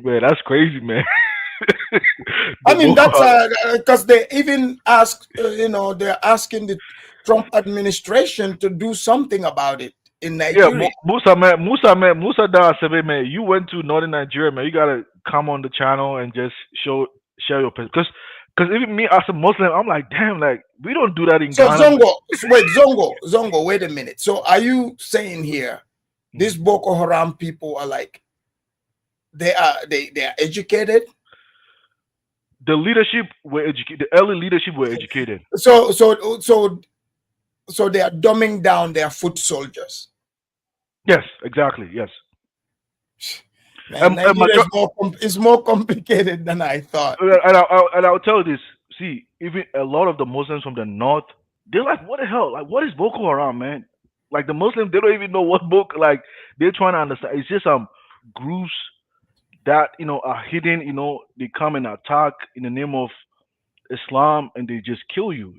Man, that's crazy, man. I mean, that's because they even ask, they're asking the Trump administration to do something about it in Nigeria. Yeah, Musa Da Sebe, man, you went to northern Nigeria, man. You gotta come on the channel and just share your perspective. Because even me as a Muslim, I'm like, damn, like we don't do that in Ghana. Zongo, wait a minute. So are you saying here these Boko Haram people are like they are educated. The leadership were educated. The early leadership were educated. So they are dumbing down their foot soldiers. Yes, exactly. Yes. Man, Nigeria is more complicated than I thought. And I'll tell you this. See, even a lot of the Muslims from the north, they're like, "What the hell? Like, what is Boko Haram, man?" Like the Muslims, they don't even know what book. Like they're trying to understand. It's just groups that are hidden. They come and attack in the name of Islam, and they just kill you.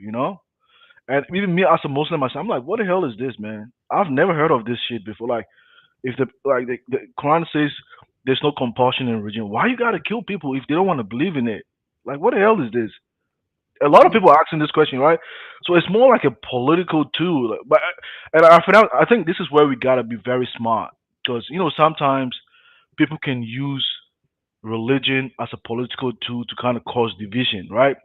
And even me as a Muslim, I'm like, "What the hell is this, man? I've never heard of this shit before." Like, if the Quran says there's no compulsion in religion, why you gotta kill people if they don't want to believe in it? Like, what the hell is this? A lot of people are asking this question, right? So it's more like a political tool. But and I think this is where we gotta be very smart because sometimes people can use religion as a political tool to kind of cause division, right?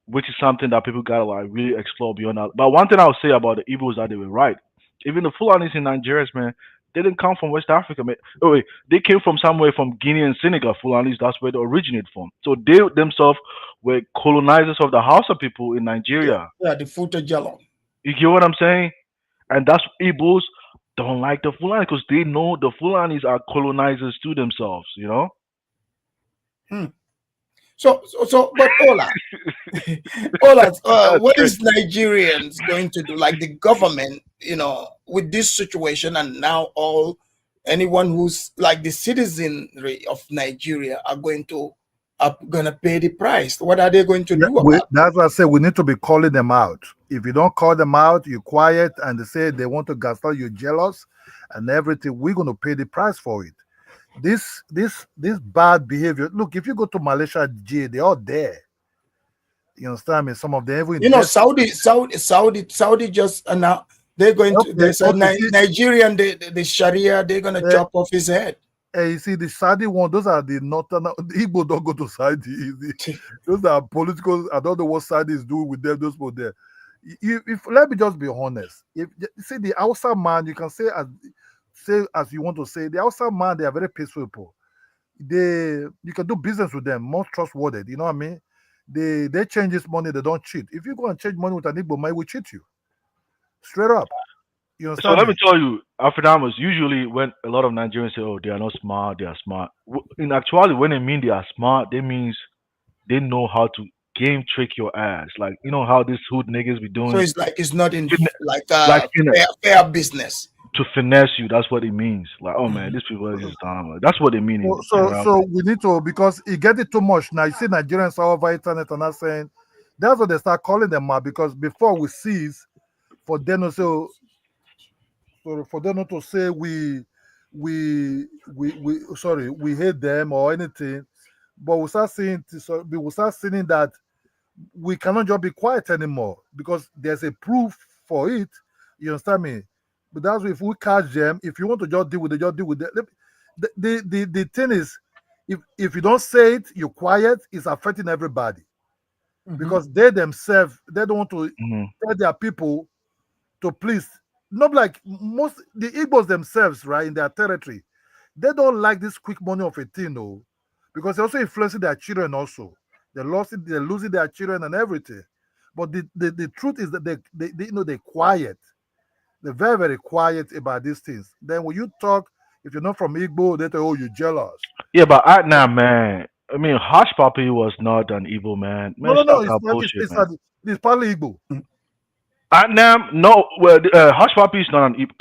Which is something that people gotta like really explore beyond that. But one thing I'll say about the Igbos is that they were right. Even the Fulanis in Nigeria, man, they didn't come from West Africa, man. Oh wait, they came from somewhere from Guinea and Senegal. Fulanis, that's where they originate from. So they themselves were colonizers of the Hausa people in Nigeria. Yeah, the Futa Jalon. You get what I'm saying? And that's Igbos don't like the Fulani because they know the Fulanis are colonizers to themselves. But Ola, what is Nigerians going to do? Like the government, with this situation, and now anyone who's like the citizenry of Nigeria are going to pay the price. What are they going to do about it? That's why I say we need to be calling them out. If you don't call them out, you're quiet, and they say they want to gaslight, you're jealous, and everything. We're going to pay the price for it. This bad behavior. Look, if you go to Malaysia jail, they're all there. You understand me? Some of them even Saudi just announced they're going to. There's a Nigerian, the Sharia. They're going to chop off his head. Hey, you see the Saudi one. Those are the northern. The Igbo don't go to Saudi. Those are political. I don't know what Saudi is doing with them. Those people there. If let me just be honest. If see the Hausa man, you can say as you want to say. The Hausa man, they are very peaceful people. You can do business with them, most trustworthy. You know what I mean? They change this money, they don't cheat. If you go and change money with an Igbo man, he will cheat you. Straight up. You So understand let me? me tell you, Afrikaans usually when a lot of Nigerians say, "Oh, they are not smart," they are smart. In actuality, when they mean they are smart, they means they know how to game trick your ass. Like how these hood niggas be doing. So it's not in like finesse. fair business. To finesse you, that's what it means. Like, oh man, these people are just dumb. Like, that's what they mean. So we need to, because it get it too much now. You see Nigerians all over internet and not saying that's what they start calling them out, because before we cease for them to say, for them not to say we hate them or anything, but we start seeing that we cannot just be quiet anymore because there's a proof for it. You understand me? But that's if we catch them. If you want to just deal with it, just deal with it. The thing is, if you don't say it, you're quiet. It's affecting everybody because they themselves, they don't want to tell their people to please. Not like most the Igbos themselves, right, in their territory, they don't like this quick money of a thing, no, because they're also influencing their children. Also, they're losing their children and everything. But the truth is that they're quiet. They're very, very quiet about these things. Then when you talk, if you're not from Igbo, they say, "Oh, you're jealous." Yeah, but now, man, I mean, Hush Puppy was not an evil man. Man, No, stop it's that not. bullshit, man. It's partly Igbo. Now, no, well, Hush Puppy is not an evil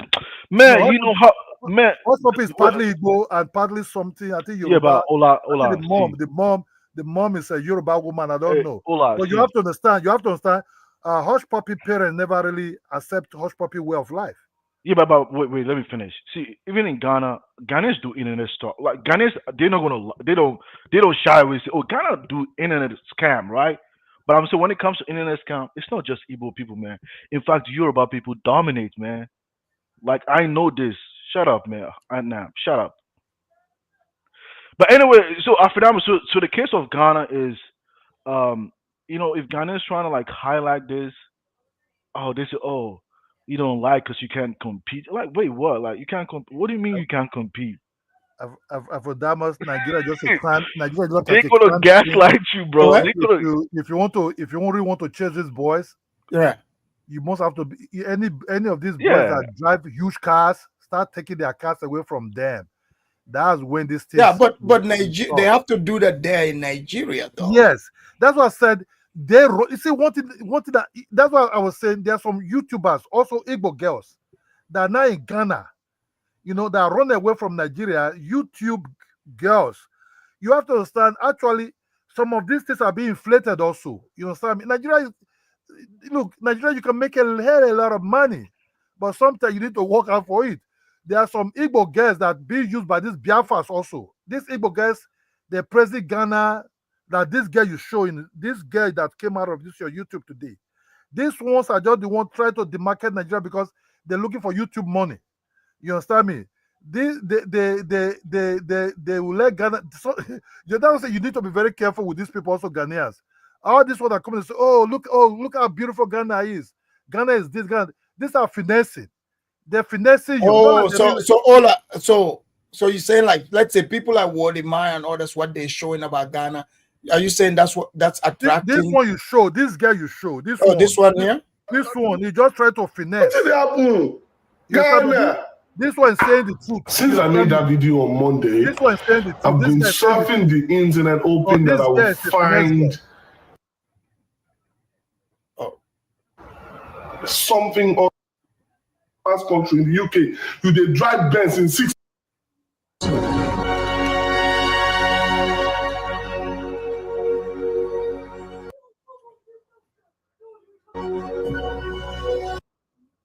man. No, You know how, man. Hush Puppy is partly Igbo and partly something. I think Yeah, Yoruba. but Ola, I think the mom is a Yoruba woman. I don't know. Ola, But you have to understand. Hush Puppy parents never really accept Hush Puppy way of life. Yeah, but wait, let me finish. See, even in Ghana, Ghanaians do internet stuff. Like Ghanaians, they don't shy away. Say, oh, Ghana do internet scam, right? But I'm saying when it comes to internet scam, it's not just Igbo people, man. In fact, Yoruba people dominate, man. Like I know this. Shut up, man. Now, shut up. But anyway, so Afidam, so the case of Ghana is, if Ghana is trying to like highlight this, oh, they say, oh, you don't like because you can't compete. Like, wait, what? Like, you can't compete? What do you mean you can't compete? Afrodamus, Nigeria just a crime. Nigeria just They like a gonna crime scene. gaslight you, bro. What? They gonna. If you really want to chase these boys, Yeah. you must have to be any of these boys Yeah. that drive huge cars. Start taking their cars away from them. That's when these things. Yeah, but will they stop. have to do that there in Nigeria, though. Yes, that's what I said. You see, wanted that. That's what I was saying. There are some YouTubers, also Igbo girls, that are now in Ghana. You know, that run away from Nigeria. YouTube girls. You have to understand. Actually, some of these things are being inflated. Also, you understand? Nigeria is look, Nigeria, you can make a hell of a lot of money, but sometimes you need to work out for it. There are some Igbo girls that being used by these Biafras also. These Igbo girls, they're praising Ghana. That this girl you showing, this girl that came out of this your YouTube today. These ones are just the one trying to demarket Nigeria because they're looking for YouTube money. You understand me? They will let Ghana. So, you know, say you need to be very careful with these people, also Ghanaians. All these ones are coming and say, oh look how beautiful Ghana is. Ghana is this Ghana. These are finessing. They're finessing you. Oh, Not that so you're saying, like, let's say people like Wodimai and others, what they're showing about Ghana. Are you saying that's attracting? this one you show, this guy you show, this Oh, one. this one here? This one, he just tried to finesse. What did happen? Ghana. This one is saying the truth. Since I made that video on Monday, this one is saying the truth. I've been surfing the internet, hoping that I will find something on last country in the UK. You they drive Benz in 6.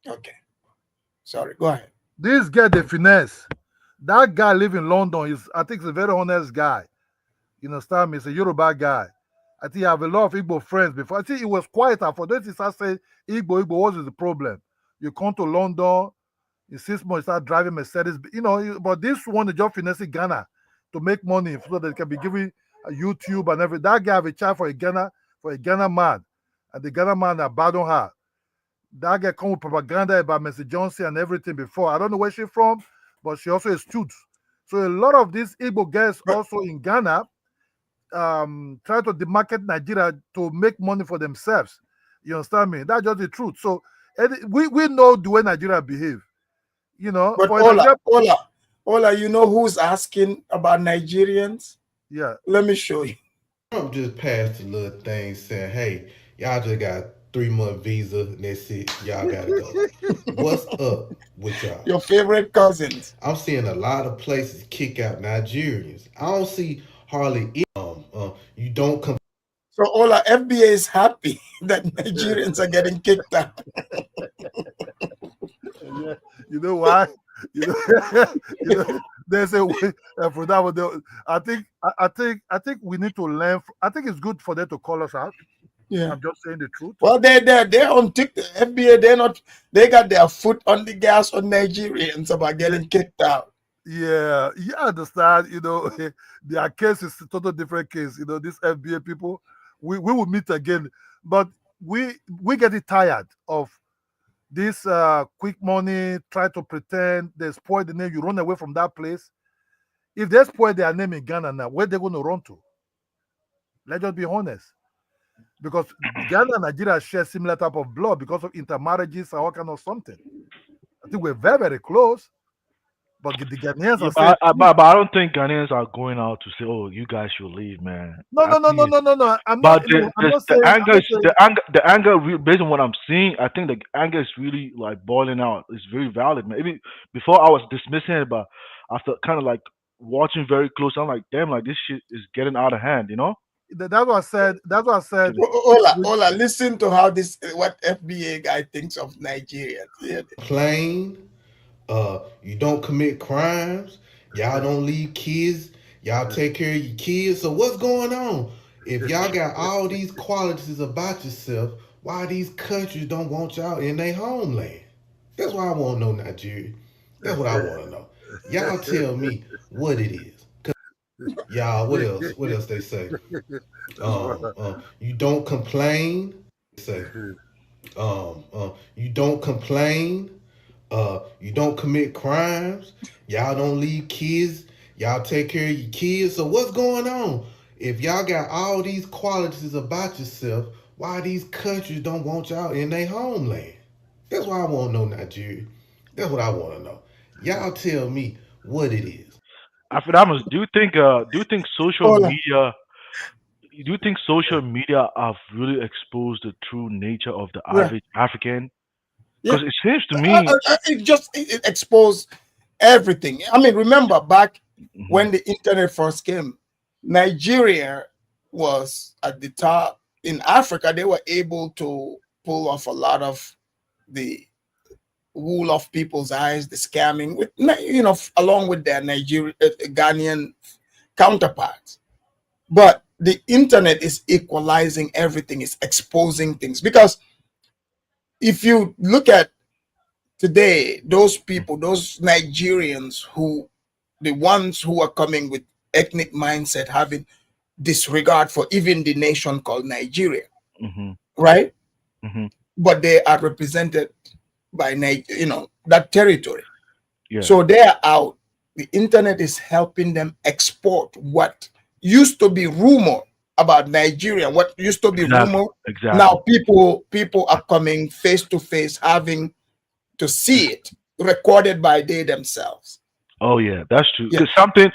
Okay. Sorry, go ahead. This guy, the finesse. That guy live in London. I think he's a very honest guy. You understand me? He's a Yoruba guy. I think he have a lot of Igbo friends before. I think he was quieter for those. He started saying Igbo, what is the problem? You come to London, in 6 months, you start driving Mercedes. You know, but this one is just finessing Ghana to make money so that they can be giving a YouTube and everything. That guy have a child for a Ghana man. And the Ghana man abandoned her. That guy come with propaganda about Mr. Johnson and everything before. I don't know where she's from, but she also is student. So a lot of these Igbo girls also in Ghana try to demarket Nigeria to make money for themselves. You understand me? That's just the truth. So we know the way Nigeria behave. You know, but Ola, you know who's asking about Nigerians? Yeah. Let me show you. Trump just passed a little thing saying, hey, y'all just got 3-month visa, and that's it. Y'all gotta go. What's up with y'all? Your favorite cousins. I'm seeing a lot of places kick out Nigerians. I don't see hardly you don't come. So Ola, FBA is happy that Nigerians are getting kicked out. Yeah. You know why? You know, there's a way for that. I think we need to learn. I think it's good for them to call us out. Yeah, I'm just saying the truth. Well, they're on TikTok. FBA, they got their foot on the gas on Nigerians about getting kicked out. Yeah, you understand. You know, their case is a total different case. You know, these FBA people, we will meet again, but we get tired of this quick money. Try to pretend they spoil the name. You run away from that place. If they spoil their name in Ghana now, where they going to run to? Let's just be honest. Because Ghana and Nigeria share similar type of blood because of intermarriages or all kind of something. I think we're very, very close. But the Ghanaians are saying, but I don't think Ghanaians are going out to say, "Oh, you guys should leave, man." No. I'm not saying. The anger, based on what I'm seeing, I think the anger is really like boiling out. It's very valid, man. Even before I was dismissing it, but after kind of like watching very close, I'm like, damn, like this shit is getting out of hand, you know. That's what I said. Ola, listen to how what FBA guy thinks of Nigerians. Yeah. Plain. You don't commit crimes. Y'all don't leave kids. Y'all take care of your kids. So what's going on? If y'all got all these qualities about yourself, why these countries don't want y'all in their homeland? That's why I want to know, Nigeria. That's what I want to know. Y'all tell me what it is. Y'all, what else? What else they say? You don't complain. Say, you don't complain. You don't commit crimes. Y'all don't leave kids Y'all take care of your kids. So what's going on? If y'all got all these qualities about yourself, why these countries don't want y'all in their homeland? That's why I want to know, Nigeria. That's what I want to know. Y'all tell me what it is. Afrodamus, do you think social Hold on. media do you think social media have really exposed the true nature of the Yeah. average African? Yeah. Because it seems to me, It exposed everything. I mean, remember back Mhm. when the internet first came, Nigeria was at the top. In Africa, they were able to pull off a lot of the wool off people's eyes, the scamming, with along with their Nigerian Ghanaian counterparts. But the internet is equalizing everything, it's exposing things. Because if you look at today, those people, those Nigerians the ones who are coming with ethnic mindset, having disregard for even the nation called Nigeria, hmm right? hmm But they are represented by that territory. yeah, So they are out. The internet is helping them export what used to be rumor about Nigeria, what used to be exactly, rumor. Now exactly. people are coming face to face, having to see it recorded by they themselves. Oh yeah, that's true. Yeah, Because something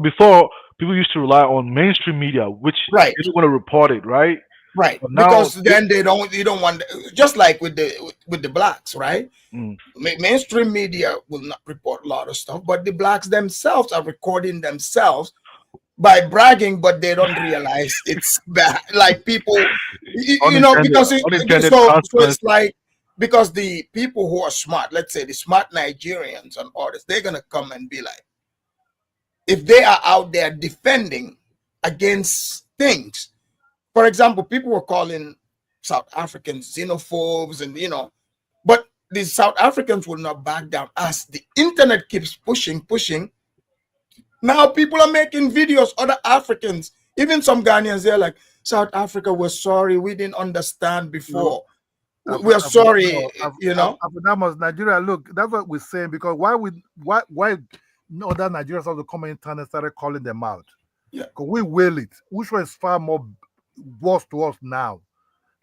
before people used to rely on mainstream media, which right, they don't want to report it, right? right. But now, Because then you don't want, just like with the blacks, right? mm, Mainstream media will not report a lot of stuff, but the blacks themselves are recording themselves by bragging, but they don't realize it's bad. Like people, unintended because unintended so it's consequences. like, because the people who are smart, let's say the smart Nigerians and others, they're gonna come and be like, if they are out there defending against things. For example, people were calling South Africans xenophobes, and but the South Africans will not back down as the internet keeps pushing. Now people are making videos, other Africans, even some Ghanaians, they're like, South Africa, we're sorry, we didn't understand before. We're sorry, Afrodamus, Nigeria, look, that's what we're saying, because why other Nigerians have to come in town and started calling them out? Yeah. Because we will it. Which one is far more worse to us now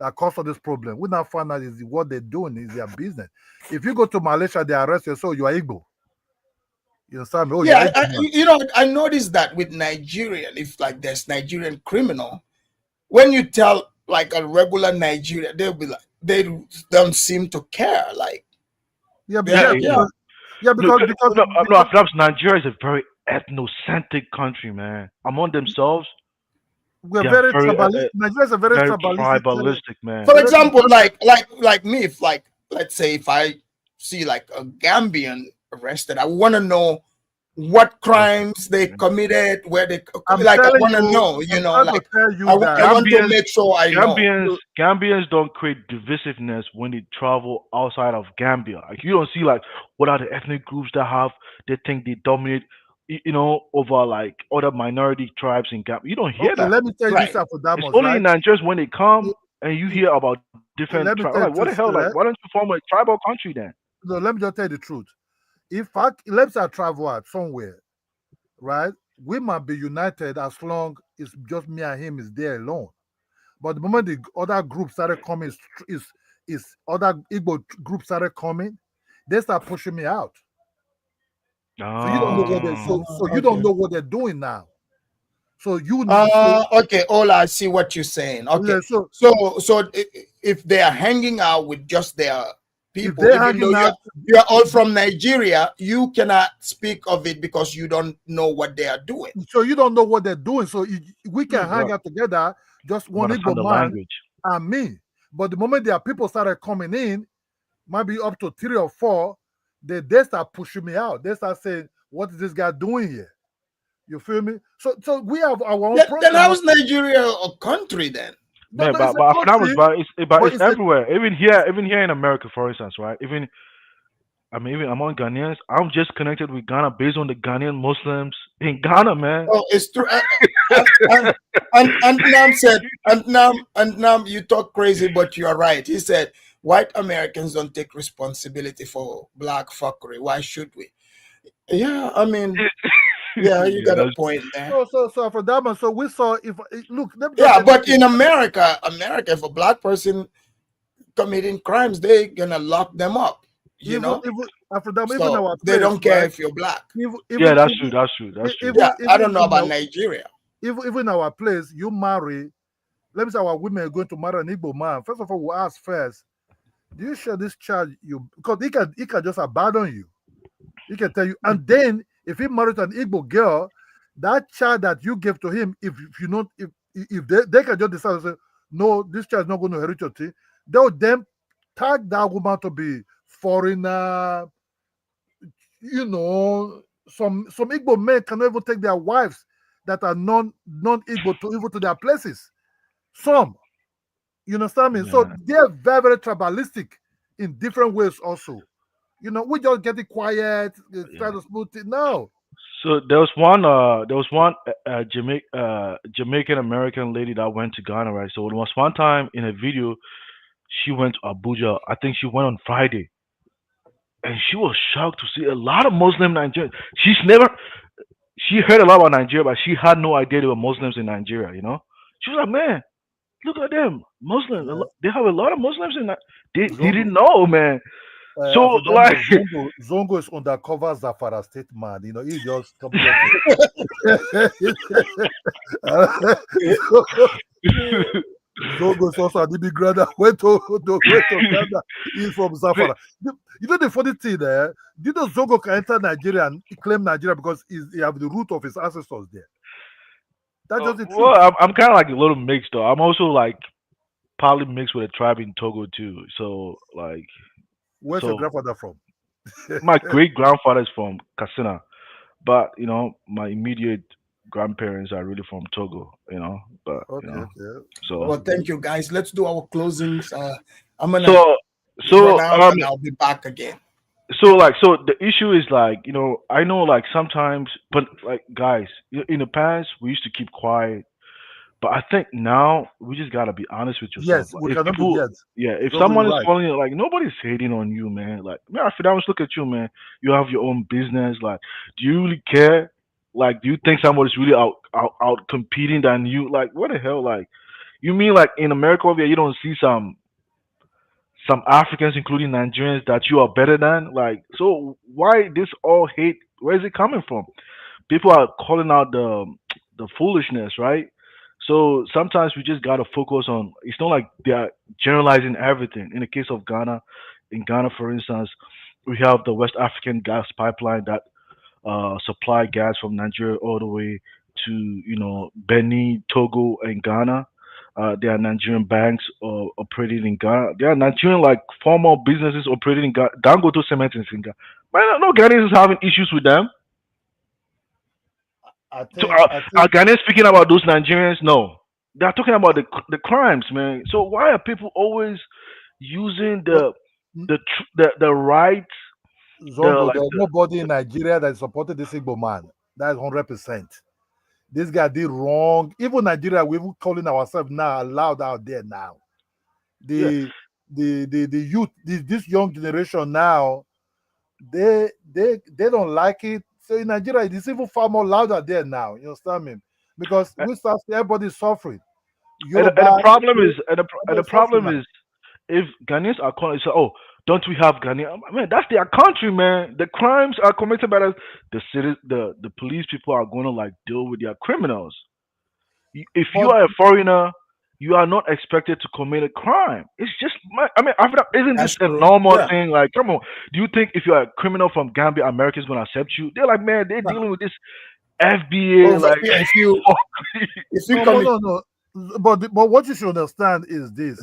that cause of this problem? We now find out is what they're doing is their business. If you go to Malaysia, they arrest you, so you are Igbo. You understand me? Oh, Yeah, you're Igbo. I noticed that with Nigerian, if like there's Nigerian criminal, when you tell like a regular Nigerian, they'll be like, they don't seem to care. Like, Yeah, Yeah, yeah. Look, no, perhaps Nigeria is a very ethnocentric country, man. Among themselves, we're they're very very, tribalistic. Nigeria is a very tribalistic. tribalistic, man. for example, like me, if like, let's say if I see like a Gambian arrested, I want to know what crimes they committed, where they I'm like. I telling want to you, know, I'm trying to tell you that I want to make sure I know. Gambians don't create divisiveness when they travel outside of Gambia. Like you don't see like what are the ethnic groups that have they think they dominate, over like other minority tribes in Gambia. You don't hear Okay, that. let me tell you this, It's Afrodamus, only right? in Nigerians when they come and you hear about different Let me tribes. tell you Like what the this, hell? Like why don't you form a tribal country then? No, let me just tell you the truth. Let's say I travel out somewhere, right? We might be united as long it's just me and him is there alone. But the moment the other groups started coming, is other Igbo groups started coming, they start pushing me out. So you don't know what they so you don't know what they're doing now. So Okay, Ola, I see what you're saying. Okay, Yeah, so if they are hanging out with just their people, they're even though hanging out, you're all from Nigeria, you cannot speak of it because you don't know what they are doing. so you don't know what they're doing. So we can hang Right. out together, just You one understand Igbo the man language. and me. But the moment their people started coming in, might be up to 3 or 4, they start pushing me out. They start saying, "What is this guy doing here?" You feel me? So we have our own Then problem. how is Nigeria a country then? No, Man, no, but it's a but that was country, but but it's it's a everywhere. Even here in America, for instance, right? Even among Ghanaians, I'm just connected with Ghana based on the Ghanaian Muslims in Ghana, man. Oh, it's true. And Nam said, and Nam, you talk crazy, but you are right. He said, white Americans don't take responsibility for black fuckery. Why should we? Yeah, I mean, Yeah, you Yeah, got a that's point there. So for that one, so we saw if look, let me just Yeah, say but this. in America, if a black person committing crimes, they gonna lock them up. You even know, even after that, even so our they place, don't care right? if you're black. Even yeah, even that's true. even That's true. That's true. even Yeah, I even don't know in about our Nigeria. even our place, you marry. Let me say our women are going to marry an Igbo man. First of all, we ask first, do you share this child? You because he can just abandon you. He can tell you, and then if he married an Igbo girl, that child that you gave to him, if you know if they can just decide to say, no, this child is not going to inherit your thing, they'll then tag that woman to be foreigner. Some Igbo men cannot even take their wives that are non-Igbo to even to their places. Some, you understand me? So Yeah. they're very, very tribalistic in different ways also. We just get it quiet, try to smooth it. No. So there was one Jamaican American lady that went to Ghana, right? So it was one time in a video she went to Abuja. I think she went on Friday, and she was shocked to see a lot of Muslim Nigerians. She heard a lot about Nigeria, but she had no idea there were Muslims in Nigeria. She was like, man, look at them, Muslims. They have a lot of Muslims in that. They Zongo, didn't know, man. So Afrodamo, like, Zongo is undercover Zafara state man. He just come here to. Zongo is also an immigrant that went to Ghana. He's from Zafara. The funny thing there, do you know Zongo can enter Nigeria and claim Nigeria because he have the root of his ancestors there? That's just the truth. well, I'm kind of like a little mixed though. I'm also like probably mixed with a tribe in Togo too. So like, Where's your so grandfather from? my great grandfather is from Katsina, but my immediate grandparents are really from Togo. But Okay. so Well, thank you, guys. Let's do our closings. I'm gonna so run so out and I'll be back again. so the issue is like I know like sometimes, but like guys, in the past we used to keep quiet, but I think now we just gotta be honest with yourself. Yes, Like, we if cannot be people, yes. yeah, if Zongo, someone you're is right. calling you, like nobody's hating on you, man. Like, man, if I was look at you, man, you have your own business. Like, do you really care? Like, do you think somebody's really out competing than you? Like, what the hell? Like, you mean like in America over here, you don't see some Africans, including Nigerians, that you are better than? Like, so why this all hate? Where is it coming from? People are calling out the foolishness, right? So sometimes we just gotta focus on. It's not like they are generalizing everything. In the case of Ghana, in Ghana, for instance, we have the West African gas pipeline that supply gas from Nigeria all the way to Benin, Togo, and Ghana. There are Nigerian banks operating in Ghana. There are Nigerian like formal businesses operating in Ghana. Dangote Cement is in Ghana. Man, no Ghanaians is having issues with them. I So think are Ghanaians speaking about those Nigerians? No, they're talking about the crimes, man. So why are people always using the right the Zongo, like there's nobody in Nigeria that supported this Igbo man. That's 100%. This guy did wrong. Even Nigeria, we're even calling ourselves now allowed out there now. yeah? The youth, this young generation now, they don't like it. So in Nigeria, it's even far more louder there now. You understand me? Because we start everybody's suffering. And the Yoruba, problem is and the everybody's suffering problem now. is if Ghanaians are calling, say, oh, don't we have Ghanaian? Man, that's their country, man. The crimes are committed by the city, the police people are going to like deal with their criminals. If you But are a foreigner, you are not expected to commit a crime. It's just, I mean, Africa, isn't this That's a true. normal Yeah. thing? Like, come on, do you think if you're a criminal from Gambia, America's going to accept you? They're like, man, they're dealing with this FBA, Over like, here, if you no, commit, no. But what you should understand is this: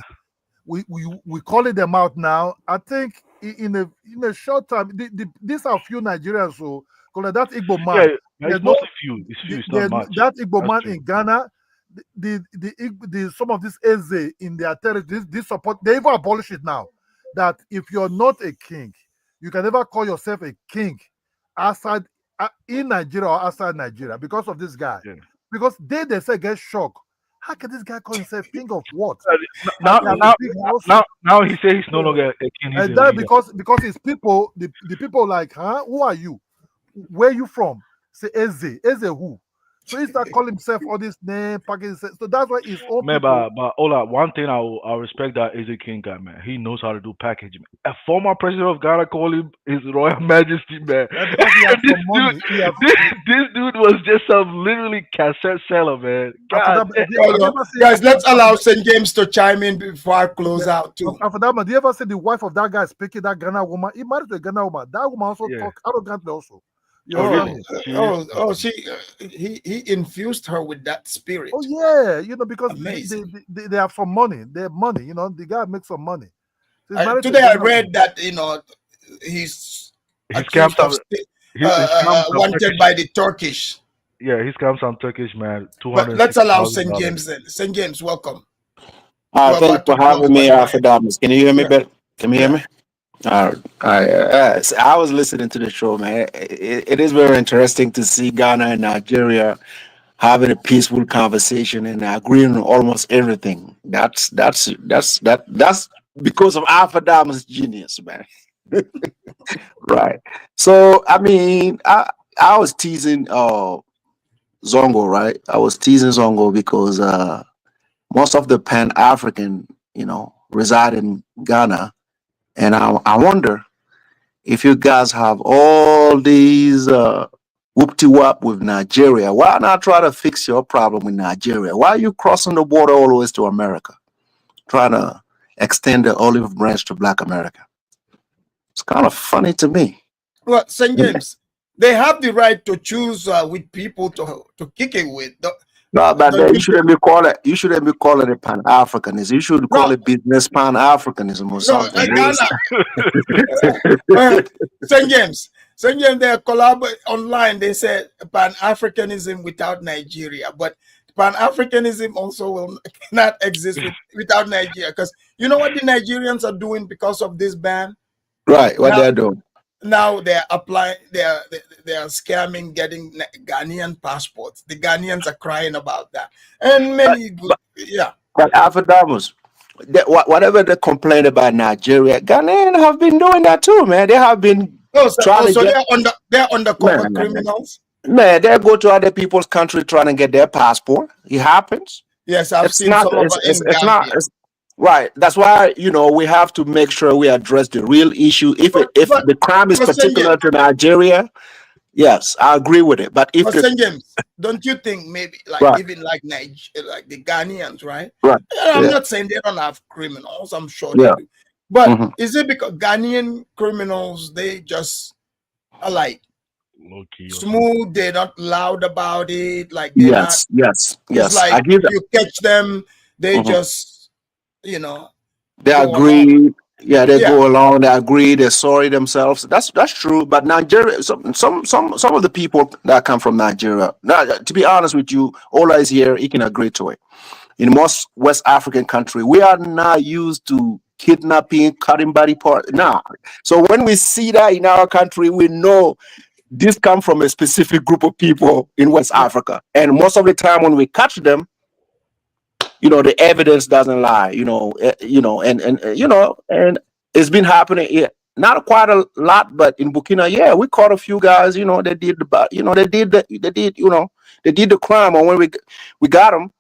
we calling them out now. I think in a short time, these are few Nigerians who call that Igbo yeah, man. it's There's no mostly few. It's few. It's not there's much. that Igbo That's man true. in Ghana. The some of this Eze in their territory, this support, they even abolish it now. That if you're not a king, you can never call yourself a king outside in Nigeria or outside Nigeria because of this guy. Yeah. Because they say get shocked. How can this guy call himself king of what? Now, And he have a now, big house. now he says he's no longer a king. He's And a that leader. because his people, the people like, huh? Who are you? Where you from? Say Eze who? So he start calling himself all this name, packing. So that's why his own Man, people. but Ola, one thing I respect that Eze King guy, man. He knows how to do packaging. A former president of Ghana called him His Royal Majesty, man. Because he has some money. This dude was just some literally cassette seller, man. God, Guys, let's allow St. James to chime in before I close out too. After that, man, do you ever see the wife of that guy speaking that Ghana woman? He married to a Ghana woman. That woman also talk arrogantly also. You know He infused her with that spirit. Oh yeah, you know, because they have some money. They have money, you know. The guy makes some money. So today I read that he's accused of wanted by the Turkish. Yeah, he's come some Turkish man. But let's allow St. James then. St. James, welcome. Thanks for having me, Alpha. Can you hear me better? Can you hear me? All right. So I was listening to the show, man. It is very interesting to see Ghana and Nigeria having a peaceful conversation and agreeing on almost everything. That's because of Alpha Dhamma's genius, man. Right. So I mean, I was teasing Zongo, right? I was teasing Zongo because most of the Pan-African, reside in Ghana. And I wonder if you guys have all these whoop-de-wop with Nigeria, why not try to fix your problem with Nigeria? Why are you crossing the border all the way to America, trying to extend the olive branch to Black America? It's kind of funny to me. Well, St. James, they have the right to choose with people to kick it with. No, but you shouldn't be calling it. You shouldn't be calling it Pan-Africanism. You should call it business Pan-Africanism or something. St. James, they collaborate online. They said Pan-Africanism without Nigeria, but Pan-Africanism also will not exist without Nigeria. Because you know what the Nigerians are doing because of this ban? Right, what they're doing. Now they're applying, they are scamming, getting Ghanaian passports. The Ghanaians are crying about that, and many, But Alpha Damos, whatever they complain about Nigeria, Ghanaians have been doing that too, man. They have been they're undercover criminals. Man, they go to other people's country trying to get their passport. It happens. Yes, I've seen some of it. Right. That's why, we have to make sure we address the real issue. If the crime is particular to Nigeria, yes, I agree with it. But St. James, don't you think maybe even like the Ghanaians, right? Right. I'm not saying they don't have criminals. I'm sure they do. But is it because Ghanaian criminals, they just are like smooth, they're not loud about it, like yes. It's like you catch them, they just they agree. They go along. They agree. They're sorry themselves. That's true. But Nigeria, some of the people that come from Nigeria. Now, to be honest with you, Ola is here. He can agree to it. In most West African country, we are not used to kidnapping, cutting body parts. Nah. So when we see that in our country, we know this comes from a specific group of people in West Africa. And most of the time, when we catch them, the evidence doesn't lie, and it's been happening here. Not quite a lot, but in Burkina, we caught a few guys, they did the crime, and when we got them,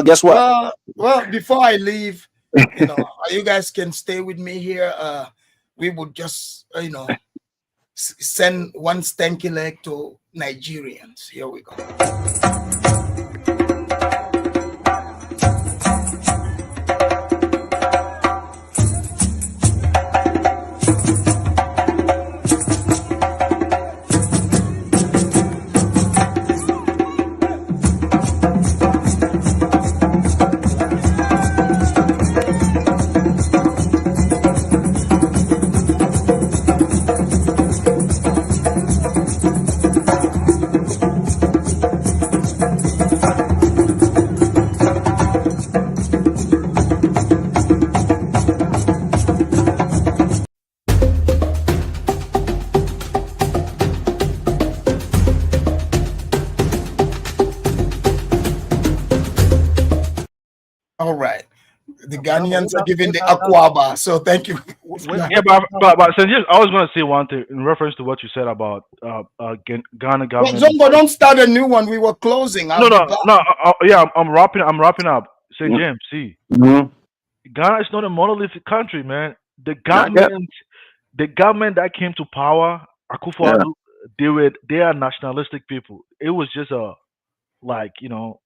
guess what? Well, before I leave, you guys can stay with me here. We would just, send one stanky leg to Nigerians. Here we go. Ghanaians are giving the aquaba. So thank you. Yeah, but St. James, I was gonna say one thing in reference to what you said about Ghana Well, government. Zongo, don't start a new one. We were closing. I'll No, be no, back. no. Yeah, I'm wrapping. I'm wrapping up. St. James, see, Mhm. Ghana is not a monolithic country, man. The I get. government that came to power, Yeah. Akufo-Addo, they are nationalistic people. It was just a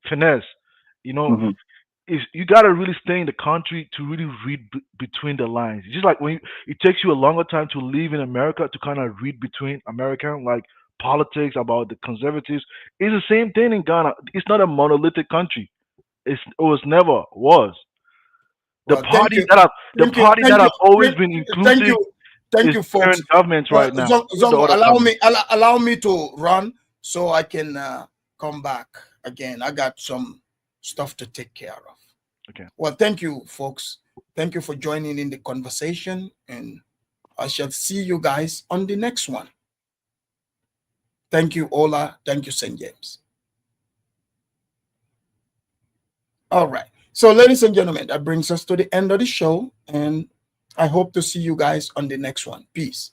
finesse. You know, Mhm. you got to really stay in the country to really read between the lines. It's just like it takes you a longer time to live in America to kind of read between American politics about the conservatives. It's the same thing in Ghana. It's not a monolithic country. It was never was. The Well, thank party you. that have the Thank you. party that Thank you. have always Thank, been thank inclusive you. Thank is you, the folks. current government Well, right now. With the Zongo, other government. allow me to run so I can come back again. I got some stuff to take care of. Okay. Well, thank you, folks. Thank you for joining in the conversation, and I shall see you guys on the next one. Thank you, Ola. Thank you, St. James. All right. So, ladies and gentlemen, that brings us to the end of the show, and I hope to see you guys on the next one. Peace.